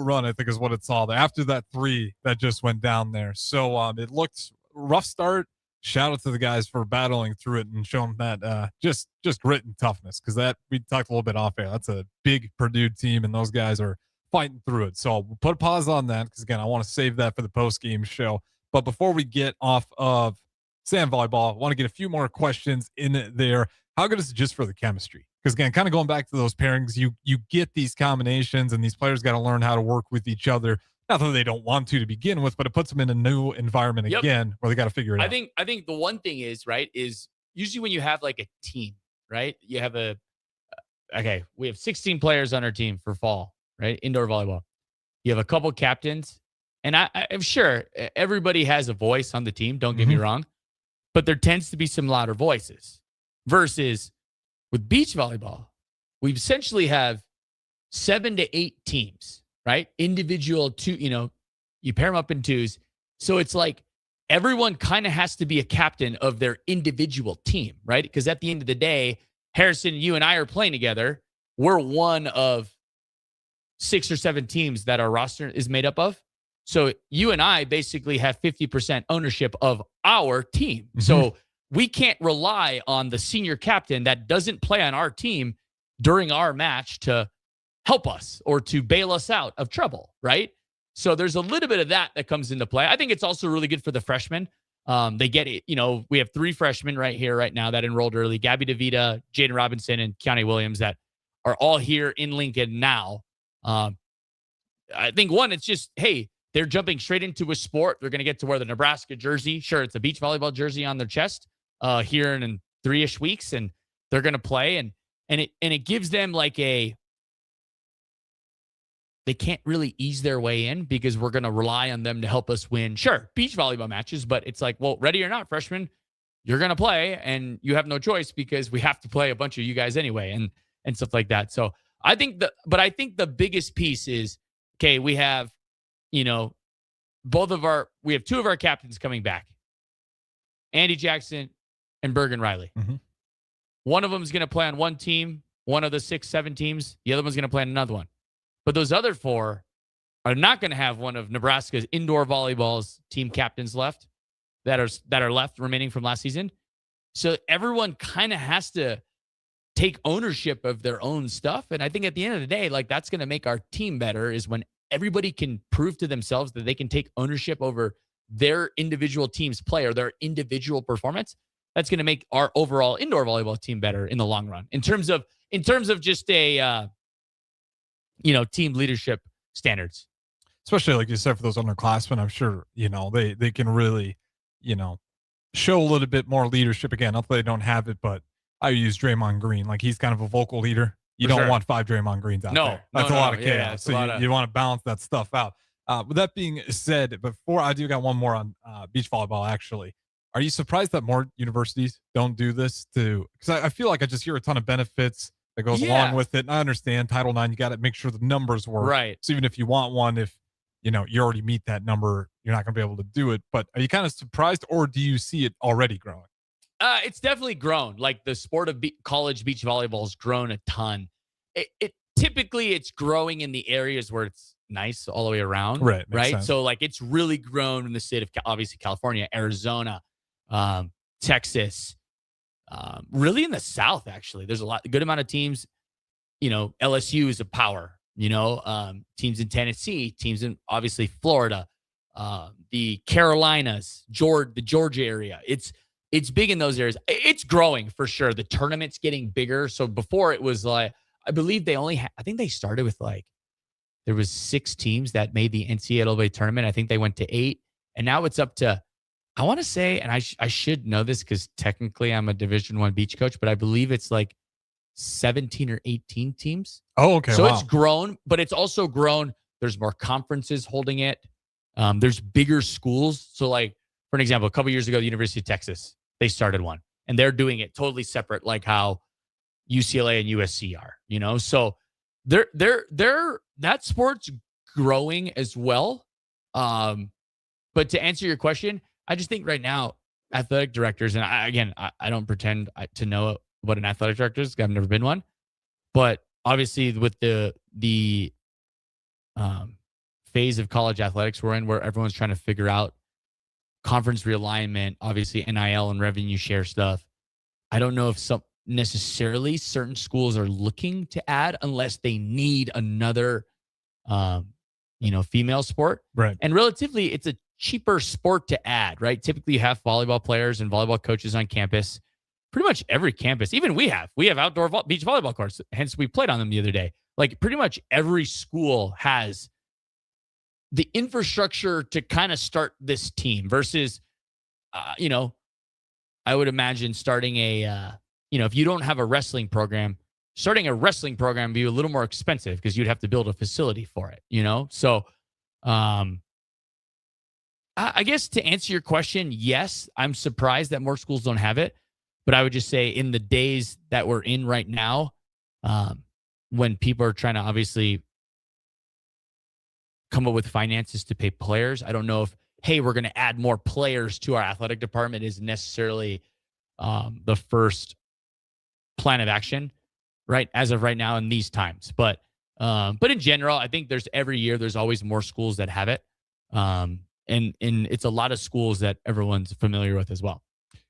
run, I think is what it's all there. After that 3 that just went down there. So it looked rough start. Shout out to the guys for battling through it and showing that just grit and toughness, because that we talked a little bit off air. That's a big Purdue team, and those guys are fighting through it. So we'll put a pause on that because, again, I want to save that for the post-game show. But before we get off of sand volleyball, I want to get a few more questions in there. How good is it just for the chemistry? Because, again, kind of going back to those pairings, you get these combinations, and these players got to learn how to work with each other. Not that they don't want to begin with, but it puts them in a new environment again where they got to figure it out. I think the one thing is, right, is usually when you have like a team, right? You have we have 16 players on our team for fall, right? Indoor volleyball. You have a couple captains, and I'm sure everybody has a voice on the team. Don't get me wrong, but there tends to be some louder voices versus with beach volleyball. We essentially have 7 to 8 teams, right? Individual you pair them up in twos. So it's like everyone kind of has to be a captain of their individual team, right? Because at the end of the day, Harrison, you and I are playing together. We're one of 6 or 7 teams that our roster is made up of. So you and I basically have 50% ownership of our team. So we can't rely on the senior captain that doesn't play on our team during our match to help us or to bail us out of trouble, right? So there's a little bit of that comes into play. I think it's also really good for the freshmen. They get it. We have 3 freshmen right now that enrolled early: Gabby DeVita, Jaden Robinson, and Keanu Williams, that are all here in Lincoln now. I think it's just, hey, they're jumping straight into a sport. They're going to get to wear the Nebraska jersey. Sure, it's a beach volleyball jersey on their chest here in 3-ish weeks, and they're going to play. And it gives them they can't really ease their way in because we're going to rely on them to help us win, sure, beach volleyball matches. But it's like, well, ready or not, freshmen, you're going to play, and you have no choice because we have to play a bunch of you guys anyway, and stuff like that. So I think the biggest piece is, okay, we have, we have 2 of our captains coming back, Andy Jackson and Bergen Riley. One of them is going to play on one team, one of the 6-7 teams. The other one's going to play on another one. But those other 4 are not going to have one of Nebraska's indoor volleyball's team captains left that are left remaining from last season. So everyone kind of has to take ownership of their own stuff. And I think at the end of the day, that's going to make our team better, is when everybody can prove to themselves that they can take ownership over their individual team's play or their individual performance. That's going to make our overall indoor volleyball team better in the long run in terms of just a team leadership standards. Especially like you said, for those underclassmen, I'm sure, they can really, show a little bit more leadership. Again, not that they don't have it, but I use Draymond Green. Like, he's kind of a vocal leader. You don't want 5 Draymond Greens out there. That's a lot of chaos. So you want to balance that stuff out. With that being said, before I do got one more on beach volleyball, actually. Are you surprised that more universities don't do this because I feel like I just hear a ton of benefits that goes along with it. And I understand Title IX, you got to make sure the numbers work. Right. So even if you want one, if you already meet that number, you're not going to be able to do it. But are you kind of surprised, or do you see it already growing? It's definitely grown. Like, the sport of college beach volleyball has grown a ton. It typically it's growing in the areas where it's nice all the way around. Right. Right. So it's really grown in the state of obviously California, Arizona, Texas, really in the South. Actually, there's a good amount of teams. LSU is a power. Teams in Tennessee, teams in obviously Florida, the Carolinas, the Georgia area. It's big in those areas. It's growing for sure. The tournament's getting bigger. So before it was I believe they only I think they started with there was 6 teams that made the NCAA tournament. I think they went to 8, and now it's up to, I want to say, and I should know this because technically I'm a Division I beach coach, but I believe it's 17 or 18 teams. Oh, okay. So it's grown, but it's also grown. There's more conferences holding it. There's bigger schools. So for an example, a couple years ago, the University of Texas, they started one, and they're doing it totally separate, like how UCLA and USC are, so that sport's growing as well. But to answer your question, I just think right now, athletic directors, and I don't pretend to know what an athletic director is. I've never been one, but obviously with the phase of college athletics we're in, where everyone's trying to figure out conference realignment, obviously NIL and revenue share stuff. I don't know if necessarily certain schools are looking to add unless they need another, female sport. Right. And relatively, it's a cheaper sport to add, right? Typically, you have volleyball players and volleyball coaches on campus. Pretty much every campus, even we have outdoor beach volleyball courts. Hence, we played on them the other day. Pretty much every school has the infrastructure to kind of start this team versus, I would imagine starting a if you don't have a wrestling program, starting a wrestling program would be a little more expensive because you'd have to build a facility for it, So I guess to answer your question, yes, I'm surprised that more schools don't have it. But I would just say in the days that we're in right now, when people are trying to obviously come up with finances to pay players, I don't know if, hey, we're going to add more players to our athletic department is necessarily the first plan of action, right? As of right now in these times. But in general, I think every year there's always more schools that have it. And it's a lot of schools that everyone's familiar with as well.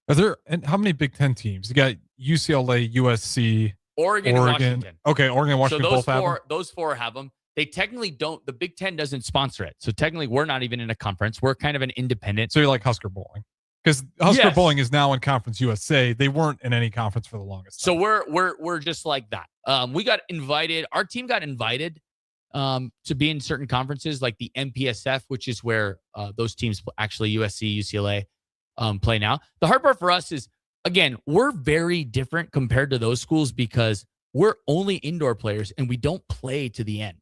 And how many Big Ten teams? You got UCLA, USC, Oregon, and Washington. Okay, Oregon and Washington both have them? Those four have them. They technically don't. The Big Ten doesn't sponsor it. So technically, we're not even in a conference. We're kind of an independent. So you're like Husker Bowling. Because Husker Bowling is now in Conference USA. They weren't in any conference for the longest time. So we're just like that. We got invited. Our team got invited to be in certain conferences like the MPSF, which is where those teams actually USC, UCLA play now. The hard part for us is, again, we're very different compared to those schools because we're only indoor players and we don't play to the end.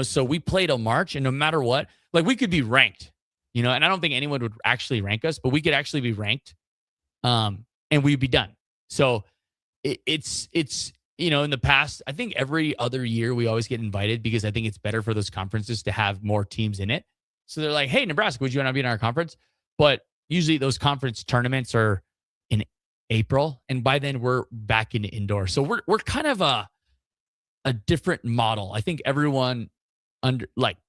So we play till March, and no matter what, like we could be ranked, and I don't think anyone would actually rank us, but we could actually be ranked, and we'd be done. So it's in the past, I think every other year we always get invited because I think it's better for those conferences to have more teams in it. So they're like, hey, Nebraska, would you want to be in our conference? But usually those conference tournaments are in April, and by then we're back into indoor. So we're kind of a different model. I think everyone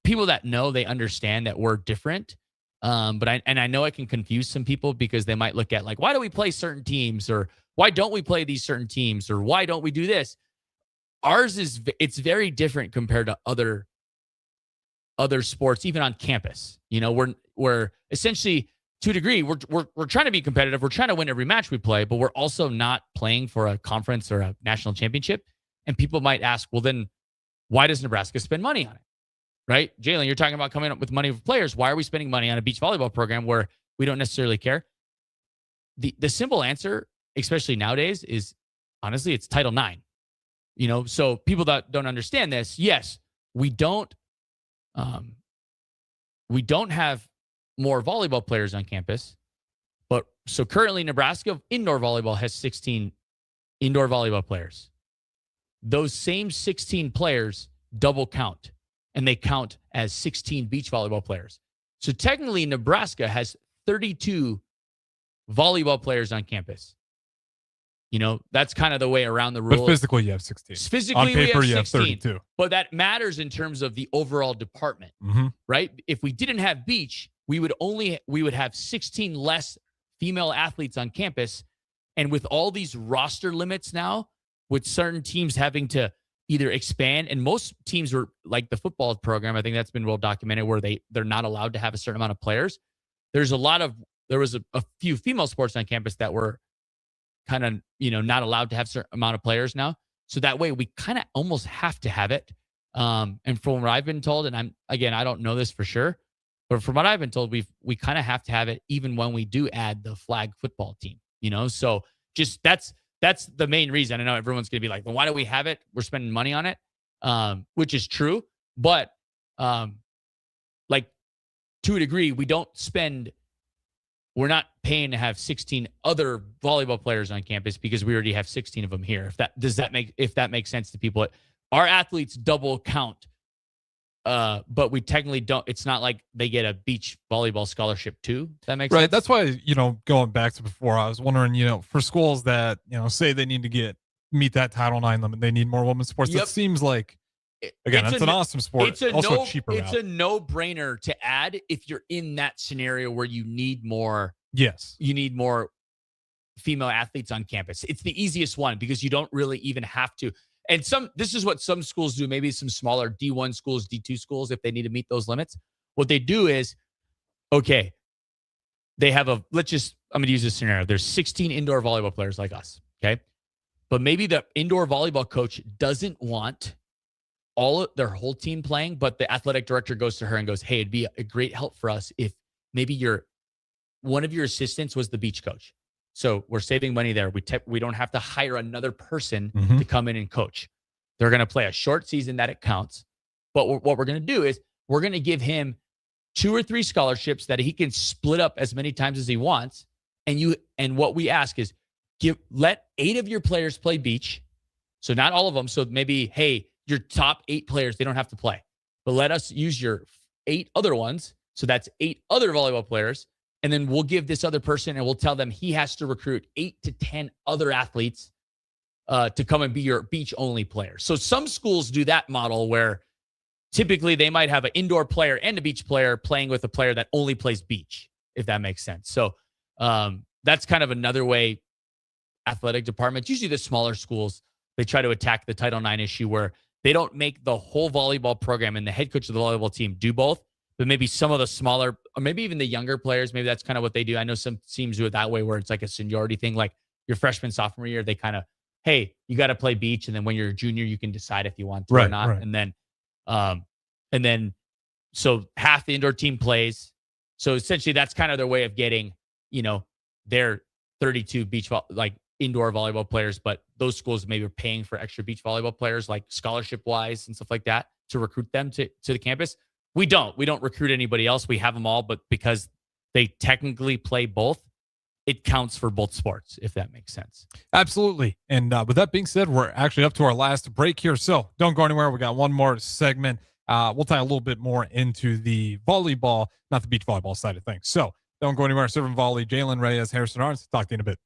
people that know, they understand that we're different. But I know I can confuse some people because they might look at like, why do we play certain teams, or why don't we play these certain teams, or why don't we do this? Ours it's very different compared to other sports, even on campus. We're essentially, to a degree, we're trying to be competitive. We're trying to win every match we play, but we're also not playing for a conference or a national championship. And people might ask, well, then why does Nebraska spend money on it? Right? Jaylen, you're talking about coming up with money for players. Why are we spending money on a beach volleyball program where we don't necessarily care? The simple answer, especially nowadays, is honestly, it's Title IX. So people that don't understand this, yes, we don't have more volleyball players on campus. But so currently Nebraska indoor volleyball has 16 indoor volleyball players. Those same 16 players double count, and they count as 16 beach volleyball players. So technically Nebraska has 32 volleyball players on campus. That's kind of the way around the rule. But physically you have 16. Physically on paper we have 16, you have 32. But that matters in terms of the overall department, right? If we didn't have beach, we would have 16 less female athletes on campus. And with all these roster limits now, with certain teams having to either expand, and most teams were like the football program, I think that's been well documented, where they're not allowed to have a certain amount of players. There was a few female sports on campus that were kind of, not allowed to have a certain amount of players now. So that way we kind of almost have to have it. And from what I've been told, and I don't know this for sure, but from what I've been told, we kind of have to have it even when we do add the flag football team, so just that's the main reason. I know everyone's going to be like, well, why do we have it? We're spending money on it, which is true. But like to a degree, we're not paying to have 16 other volleyball players on campus because we already have 16 of them here. If that makes sense to people, our athletes double count, but we technically don't. It's not like they get a beach volleyball scholarship too. That makes sense. Right. That's why, going back to before, I was wondering, for schools that, say they need to meet that Title IX limit, they need more women's sports. It seems like, again, it's an awesome sport. It's a no-brainer to add if you're in that scenario where you need more. Yes. You need more female athletes on campus. It's the easiest one because you don't really even have to. And this is what some schools do, maybe some smaller D1 schools, D2 schools, if they need to meet those limits. What they do is, okay, they have I'm going to use this scenario. There's 16 indoor volleyball players like us, okay? But maybe the indoor volleyball coach doesn't want their whole team playing, but the athletic director goes to her and goes, hey, it'd be a great help for us if maybe one of your assistants was the beach coach. So we're saving money there. We don't have to hire another person Mhm. to come in and coach. They're going to play a short season that it counts. But what we're going to do is we're going to give him 2 or 3 scholarships that he can split up as many times as he wants. And what we ask is let 8 of your players play beach. So not all of them. So maybe, hey, your top 8 players, they don't have to play. But let us use your 8 other ones. So that's 8 other volleyball players. And then we'll give this other person and we'll tell them he has to recruit 8 to 10 other athletes to come and be your beach only player. So some schools do that model where typically they might have an indoor player and a beach player playing with a player that only plays beach, if that makes sense. So that's kind of another way athletic departments, usually the smaller schools, they try to attack the Title IX issue where they don't make the whole volleyball program and the head coach of the volleyball team do both, but maybe some of the smaller, or maybe even the younger players, maybe that's kind of what they do. I know some teams do it that way where it's like a seniority thing, like your freshman, sophomore year, they kind of, hey, you got to play beach. And then when you're a junior, you can decide if you want to or not. Right. And then, so half the indoor team plays. So essentially that's kind of their way of getting, their 32 beach, like indoor volleyball players, but those schools maybe are paying for extra beach volleyball players, like scholarship wise and stuff like that, to recruit them to the campus. We don't recruit anybody else. We have them all, but because they technically play both, it counts for both sports, if that makes sense. Absolutely. And with that being said, we're actually up to our last break here. So don't go anywhere. We got one more segment. We'll tie a little bit more into the volleyball, not the beach volleyball side of things. So don't go anywhere. Serving Volley, Jaylen Reyes, Harrison Arns. Talk to you in a bit.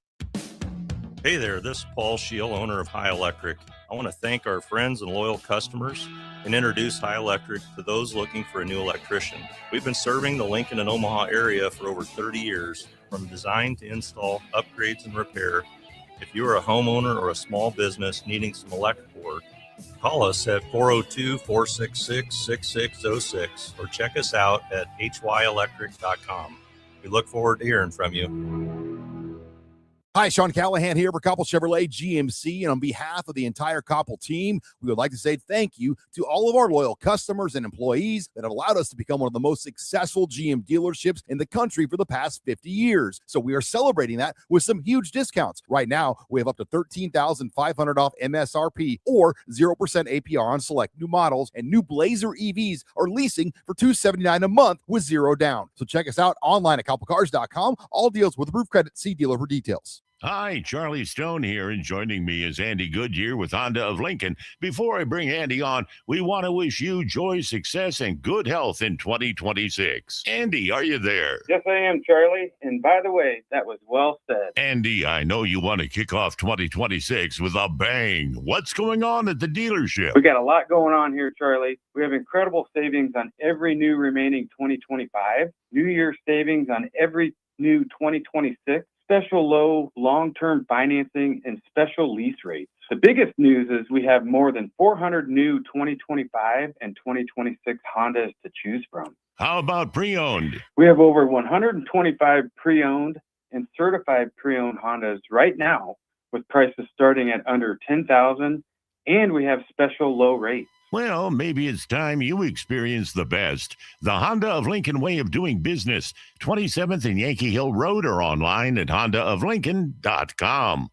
Hey there, this is Paul Scheel, owner of High Electric. I want to thank our friends and loyal customers and introduce High Electric to those looking for a new electrician. We've been serving the Lincoln and Omaha area for over 30 years, from design to install, upgrades, and repair. If you are a homeowner or a small business needing some electrical work, call us at 402-466-6606 or check us out at hyelectric.com. We look forward to hearing from you. Hi, Sean Callahan here for Koppel Chevrolet GMC, and on behalf of the entire Koppel team, we would like to say thank you to all of our loyal customers and employees that have allowed us to become one of the most successful GM dealerships in the country for the past 50 years. So we are celebrating that with some huge discounts. Right now, we have up to $13,500 off MSRP or 0% APR on select new models, and new Blazer EVs are leasing for $279 a month with 0 down. So check us out online at koppelcars.com. All deals with approved credit. See dealer for details. Hi, Charlie Stone here, and joining me is Andy Goodyear with Honda of Lincoln. Before I bring Andy on, we want to wish you joy, success, and good health in 2026. Andy, are you there? Yes, I am, Charlie. And by the way, that was well said. Andy, I know you want to kick off 2026 with a bang. What's going on at the dealership? We got a lot going on here, Charlie. We have incredible savings on every new remaining 2025, New Year's savings on every new 2026, special low long-term financing, and special lease rates. The biggest news is we have more than 400 new 2025 and 2026 Hondas to choose from. How about pre-owned? We have over 125 pre-owned and certified pre-owned Hondas right now, with prices starting at under $10,000, and we have special low rates. Well, maybe it's time you experience the best. The Honda of Lincoln way of doing business. 27th and Yankee Hill Road, or online at hondaoflincoln.com.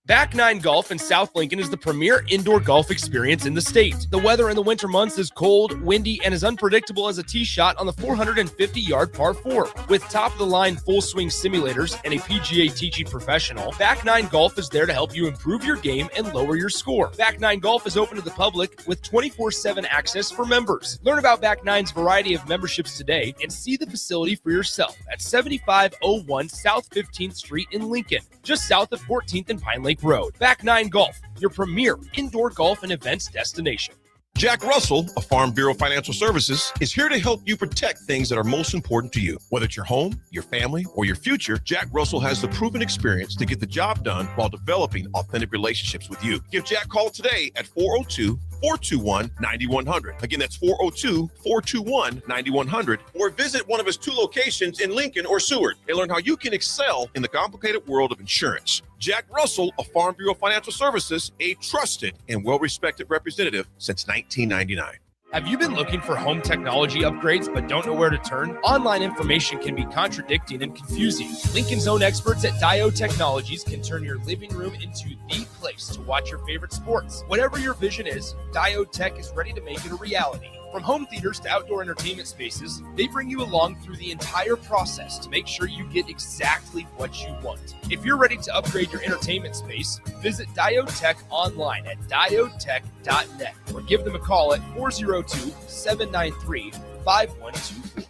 Back Nine Golf in South Lincoln is the premier indoor golf experience in the state. The weather in the winter months is cold, windy, and as unpredictable as a tee shot on the 450-yard par 4. With top-of-the-line full-swing simulators and a PGA teaching professional, Back Nine Golf is there to help you improve your game and lower your score. Back Nine Golf is open to the public with 24/7 access for members. Learn about Back Nine's variety of memberships today and see the facility for yourself at 7501 South 15th Street in Lincoln, just south of 14th and Pine Lake Road. Back Nine Golf, your premier indoor golf and events destination. Jack Russell of Farm Bureau Financial Services is here to help you protect things that are most important to you. Whether it's your home, your family, or your future, Jack Russell has the proven experience to get the job done while developing authentic relationships with you. Give Jack a call today at 402-421-9100. Again, that's 402-421-9100. Or visit one of his 2 locations in Lincoln or Seward and learn how you can excel in the complicated world of insurance. Jack Russell of Farm Bureau Financial Services, a trusted and well-respected representative since 1999. Have you been looking for home technology upgrades but don't know where to turn? Online information can be contradicting and confusing. Lincoln's own experts at Dio Technologies can turn your living room into the place to watch your favorite sports. Whatever your vision is, Dio Tech is ready to make it a reality. From home theaters to outdoor entertainment spaces, they bring you along through the entire process to make sure you get exactly what you want. If you're ready to upgrade your entertainment space, visit Diotech online at diotech.net or give them a call at 402-793-5124.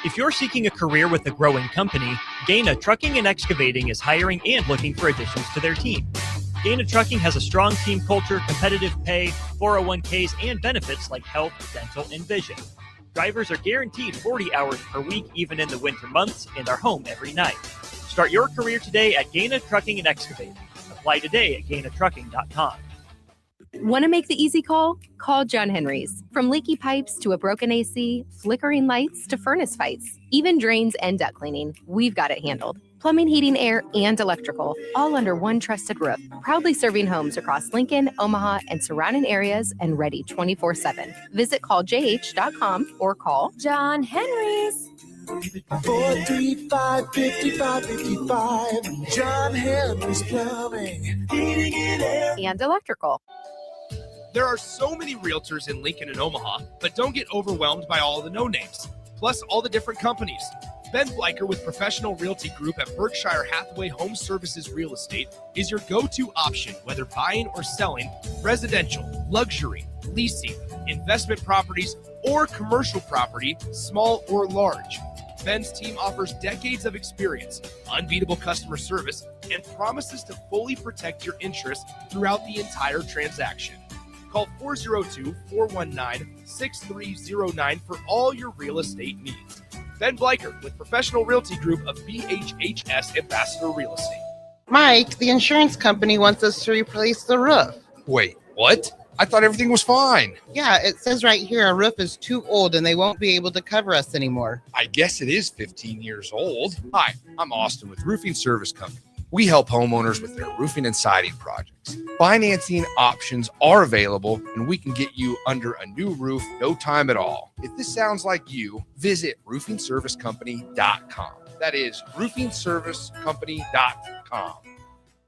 If you're seeking a career with a growing company, Gaina Trucking and Excavating is hiring and looking for additions to their team. Gaina Trucking has a strong team culture, competitive pay, 401ks, and benefits like health, dental, and vision. Drivers are guaranteed 40 hours per week, even in the winter months, and are home every night. Start your career today at Gaina Trucking and Excavating. Apply today at gainatrucking.com. Want to make the easy call? Call John Henry's. From leaky pipes to a broken AC, flickering lights to furnace fights, even drains and duct cleaning, we've got it handled. Plumbing, heating, air, and electrical, all under one trusted roof. Proudly serving homes across Lincoln, Omaha, and surrounding areas, and ready 24/7. Visit calljh.com or call John Henry's. 435-5555. John Henry's Plumbing, Heating, and Air. And electrical. There are so many realtors in Lincoln and Omaha, but don't get overwhelmed by all the no-names, plus all the different companies. Ben Bleicher with Professional Realty Group at Berkshire Hathaway Home Services Real Estate is your go-to option, whether buying or selling residential, luxury, leasing, investment properties, or commercial property, small or large. Ben's team offers decades of experience, unbeatable customer service, and promises to fully protect your interests throughout the entire transaction. Call 402-419-6309 for all your real estate needs. Ben Bleicher with Professional Realty Group of BHHS Ambassador Real Estate. Mike, the insurance company wants us to replace the roof. Wait, what? I thought everything was fine. Yeah, it says right here our roof is too old and they won't be able to cover us anymore. I guess it is 15 years old. Hi, I'm Austin with Roofing Service Company. We help homeowners with their roofing and siding projects. Financing options are available, and we can get you under a new roof no time at all. If this sounds like you, visit roofingservicecompany.com. That is roofingservicecompany.com.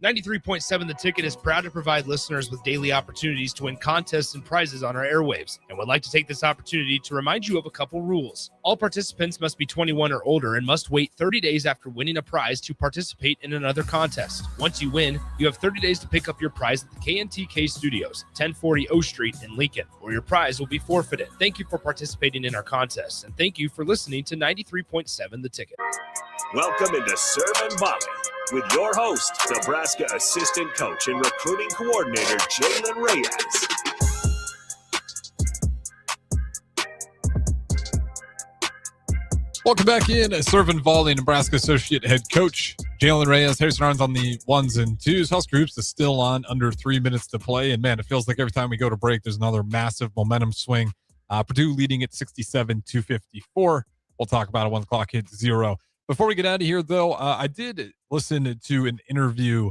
93.7 The Ticket is proud to provide listeners with daily opportunities to win contests and prizes on our airwaves, and would like to take this opportunity to remind you of a couple rules. All participants must be 21 or older and must wait 30 days after winning a prize to participate in another contest. Once you win, you have 30 days to pick up your prize at the KNTK Studios, 1040 O Street in Lincoln, or your prize will be forfeited. Thank you for participating in our contests, and thank you for listening to 93.7 The Ticket. Welcome into Serve and Volley with your host, Nebraska assistant coach and recruiting coordinator, Jaylen Reyes. Welcome back in. Serve and Volley, Nebraska associate head coach Jaylen Reyes. Harrison Arns on the ones and twos. Husker Hoops is still on, under 3 minutes to play. And man, it feels like every time we go to break, there's another massive momentum swing. Purdue leading at 67-54. We'll talk about it when the clock hits 0. Before we get out of here, though, I did listen to an interview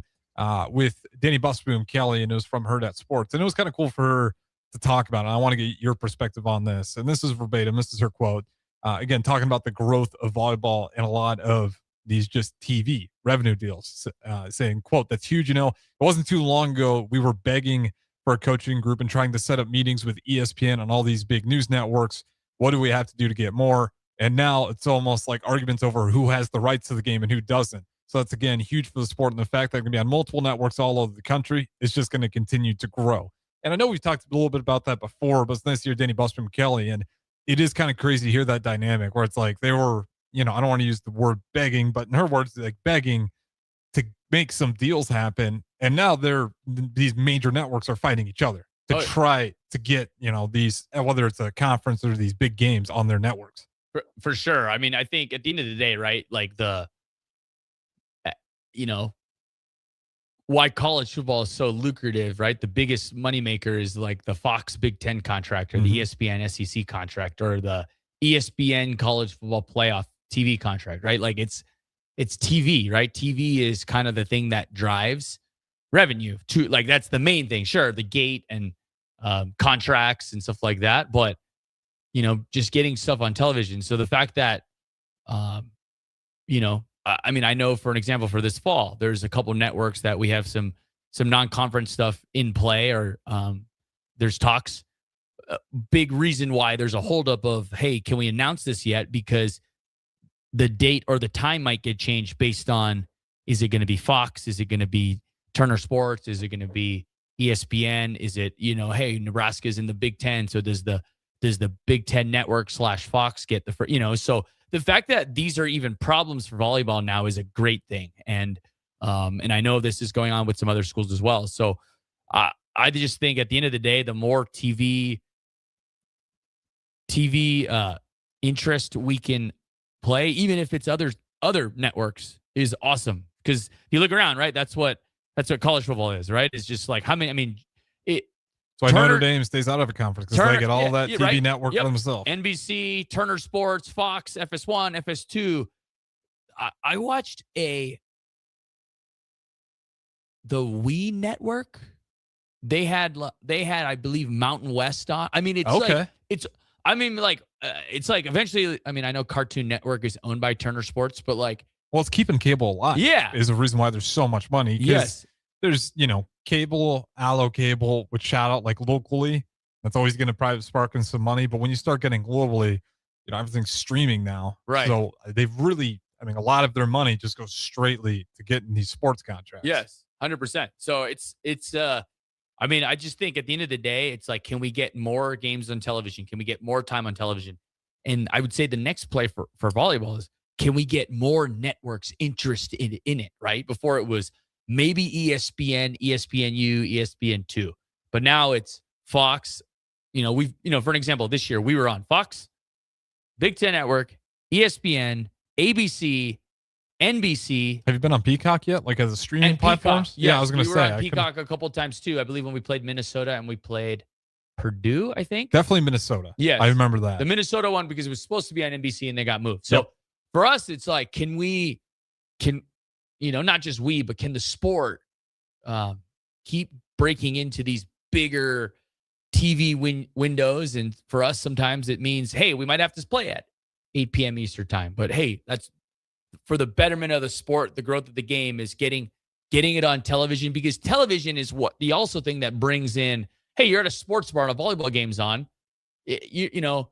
with Danny Busboom Kelly, and it was from Her That Sports. And it was kind of cool for her to talk about it. I want to get your perspective on this. And this is verbatim. This is her quote. Again, talking about the growth of volleyball and a lot of these just TV revenue deals, saying, quote, that's huge. You know, it wasn't too long ago we were begging for a coaching group and trying to set up meetings with ESPN and all these big news networks. What do we have to do to get more? And now it's almost like arguments over who has the rights to the game and who doesn't. So that's, again, huge for the sport. And the fact that it can be on multiple networks all over the country is just going to continue to grow. And I know we've talked a little bit about that before, but it's nice to hear Danny Busboom Kelly. And it is kind of crazy to hear that dynamic where it's like they were, you know, I don't want to use the word begging, but in her words, like begging to make some deals happen. And now these major networks are fighting each other to try to get, you know, these, whether it's a conference or these big games on their networks. For sure. I mean, I think at the end of the day, right, like why college football is so lucrative, right? The biggest moneymaker is like the Fox Big Ten contract or the ESPN SEC contract or the ESPN college football playoff TV contract, right? Like it's TV, right? TV is kind of the thing that drives revenue to, like, that's the main thing. Sure, the gate and contracts and stuff like that. But, just getting stuff on television. So the fact that, I know for an example for this fall, there's a couple networks that we have some non-conference stuff in play, or there's talks. Big reason why there's a holdup of, hey, can we announce this yet? Because the date or the time might get changed based on, is it going to be Fox? Is it going to be Turner Sports? Is it going to be ESPN? Is it, hey, Nebraska's in the Big Ten, so does the Big Ten Network / Fox get the so the fact that these are even problems for volleyball now is a great thing. And I know this is going on with some other schools as well. So I just think at the end of the day, the more TV interest we can play, even if it's other networks, is awesome. Because you look around, right? That's what college football is, right? It's just like how many. That's why Notre Dame stays out of a conference, because they get all that TV network for themselves. NBC, Turner Sports, Fox, FS1, FS2. I watched the Wii network. They had, I believe, Mountain West on. I mean, it's okay. It's like eventually. I mean, I know Cartoon Network is owned by Turner Sports, but it's keeping cable alive. Yeah, is the reason why there's so much money. Yes, there's cable, allo cable would shout out locally. That's always going to probably spark in some money. But when you start getting globally, everything's streaming now. Right. So they've really, a lot of their money just goes straightly to getting these sports contracts. Yes, 100%. So it's. I just think at the end of the day, it's like, can we get more games on television? Can we get more time on television? And I would say the next play for volleyball is, can we get more networks interested in it, right? Before it was maybe ESPN, ESPNU, ESPN2. But now it's Fox. For an example, this year we were on Fox, Big Ten Network, ESPN, ABC, NBC. Have you been on Peacock yet? As a streaming platform? Yes, yeah, I was going to say. We were on Peacock a couple of times too. I believe when we played Minnesota and we played Purdue, I think. Definitely Minnesota. Yes. I remember that. The Minnesota one, because it was supposed to be on NBC and they got moved. So for us, it's like, not just we, but can the sport keep breaking into these bigger TV windows? And for us, sometimes it means, hey, we might have to play at 8 p.m. Eastern time. But hey, that's for the betterment of the sport. The growth of the game is getting it on television, because television is what the also thing that brings in, hey, you're at a sports bar and a volleyball game's on. For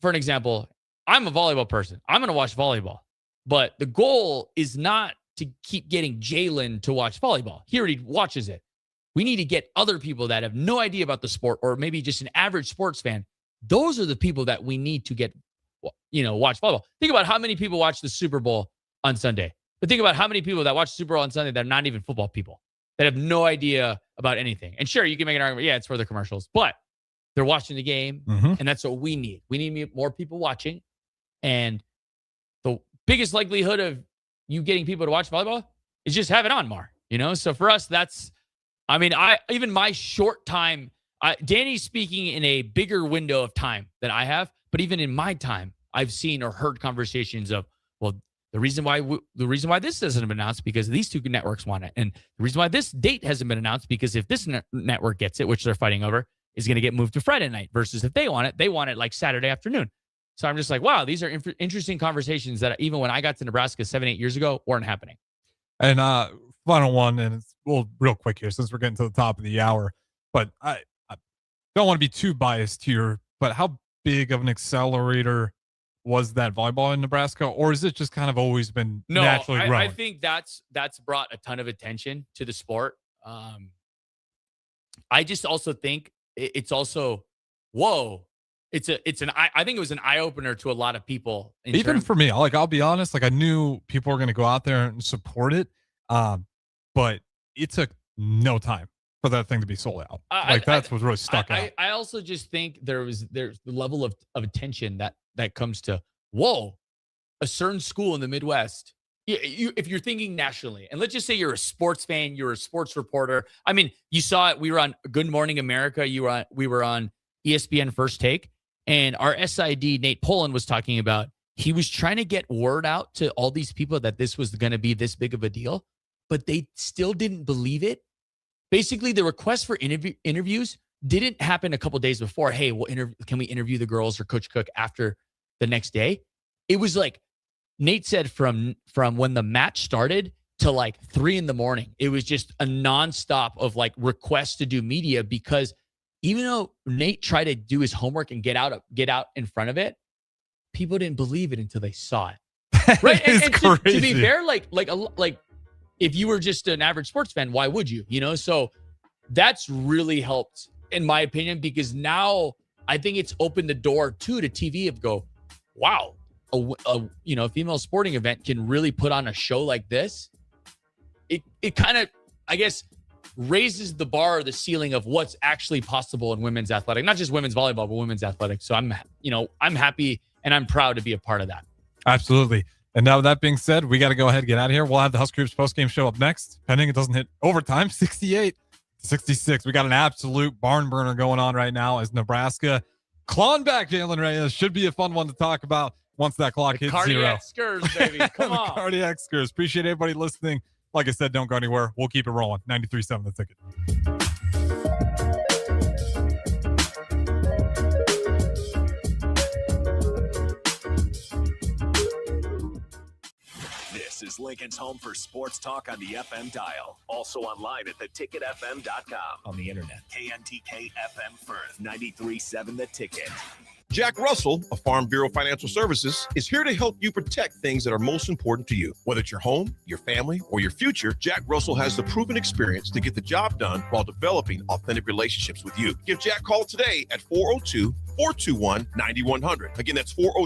an example, I'm a volleyball person. I'm going to watch volleyball. But the goal is not to keep getting Jaylen to watch volleyball. He already watches it. We need to get other people that have no idea about the sport, or maybe just an average sports fan. Those are the people that we need to get, watch volleyball. Think about how many people watch the Super Bowl on Sunday. But think about how many people that watch the Super Bowl on Sunday that are not even football people, that have no idea about anything. And sure, you can make an argument, it's for the commercials, but they're watching the game, and that's what we need. We need more people watching. And the biggest likelihood of you getting people to watch volleyball is just have it on more, So for us, that's, even my short time, Danny's speaking in a bigger window of time than I have, but even in my time, I've seen or heard conversations of, well, the reason why this hasn't been announced because these two networks want it, and the reason why this date hasn't been announced because if this network gets it, which they're fighting over, is going to get moved to Friday night, versus if they want it like Saturday afternoon. So I'm just like, wow, these are interesting conversations that even when I got to Nebraska 7-8 years ago weren't happening. And final one, and it's real quick here since we're getting to the top of the hour, but I don't want to be too biased here, but how big of an accelerator was that volleyball in Nebraska, or is it just kind of always been naturally growing? I think that's brought a ton of attention to the sport. I just also think it's also, whoa, I think it was an eye opener to a lot of people. Even for me, I'll be honest, I knew people were going to go out there and support it, but it took no time for that thing to be sold out. That's what really stuck out. I also just think there's the level of attention that comes to, whoa, a certain school in the Midwest. If you're thinking nationally, and let's just say you're a sports fan, you're a sports reporter. You saw it. We were on Good Morning America. We were on ESPN First Take, and our SID Nate Poland was talking about, he was trying to get word out to all these people that this was going to be this big of a deal, but they still didn't believe it. Basically, the request for interviews didn't happen a couple days before. Hey, can we interview the girls or Coach Cook after the next day? It was like Nate said from when the match started to like 3 a.m. It was just a nonstop of like requests to do media, because even though Nate tried to do his homework and get out in front of it, people didn't believe it until they saw it. Right? and to be fair, like if you were just an average sports fan, why would you? So that's really helped, in my opinion, because now I think it's opened the door to TV of go, wow, a female sporting event can really put on a show like this. It kind of, I guess, raises the bar or the ceiling of what's actually possible in women's athletics, not just women's volleyball, but women's athletics. So I'm happy and I'm proud to be a part of that. Absolutely. And now with that being said, we got to go ahead and get out of here. We'll have the Husker Hoops postgame show up next, pending it doesn't hit overtime, 68-66. We got an absolute barn burner going on right now as Nebraska clawing back Jaylen Reyes. Should be a fun one to talk about once that clock hits cardiac 0. Skurs, baby. Come on. Cardiac Skurs. Appreciate everybody listening. Like I said, don't go anywhere. We'll keep it rolling. 93.7 The Ticket. This is Lincoln's home for sports talk on the FM dial. Also online at theticketfm.com. On the internet. KNTK FM Firth, 93.7 The Ticket. Jack Russell of Farm Bureau Financial Services is here to help you protect things that are most important to you. Whether it's your home, your family, or your future, Jack Russell has the proven experience to get the job done while developing authentic relationships with you. Give Jack a call today at 402-421-9100. Again, that's 402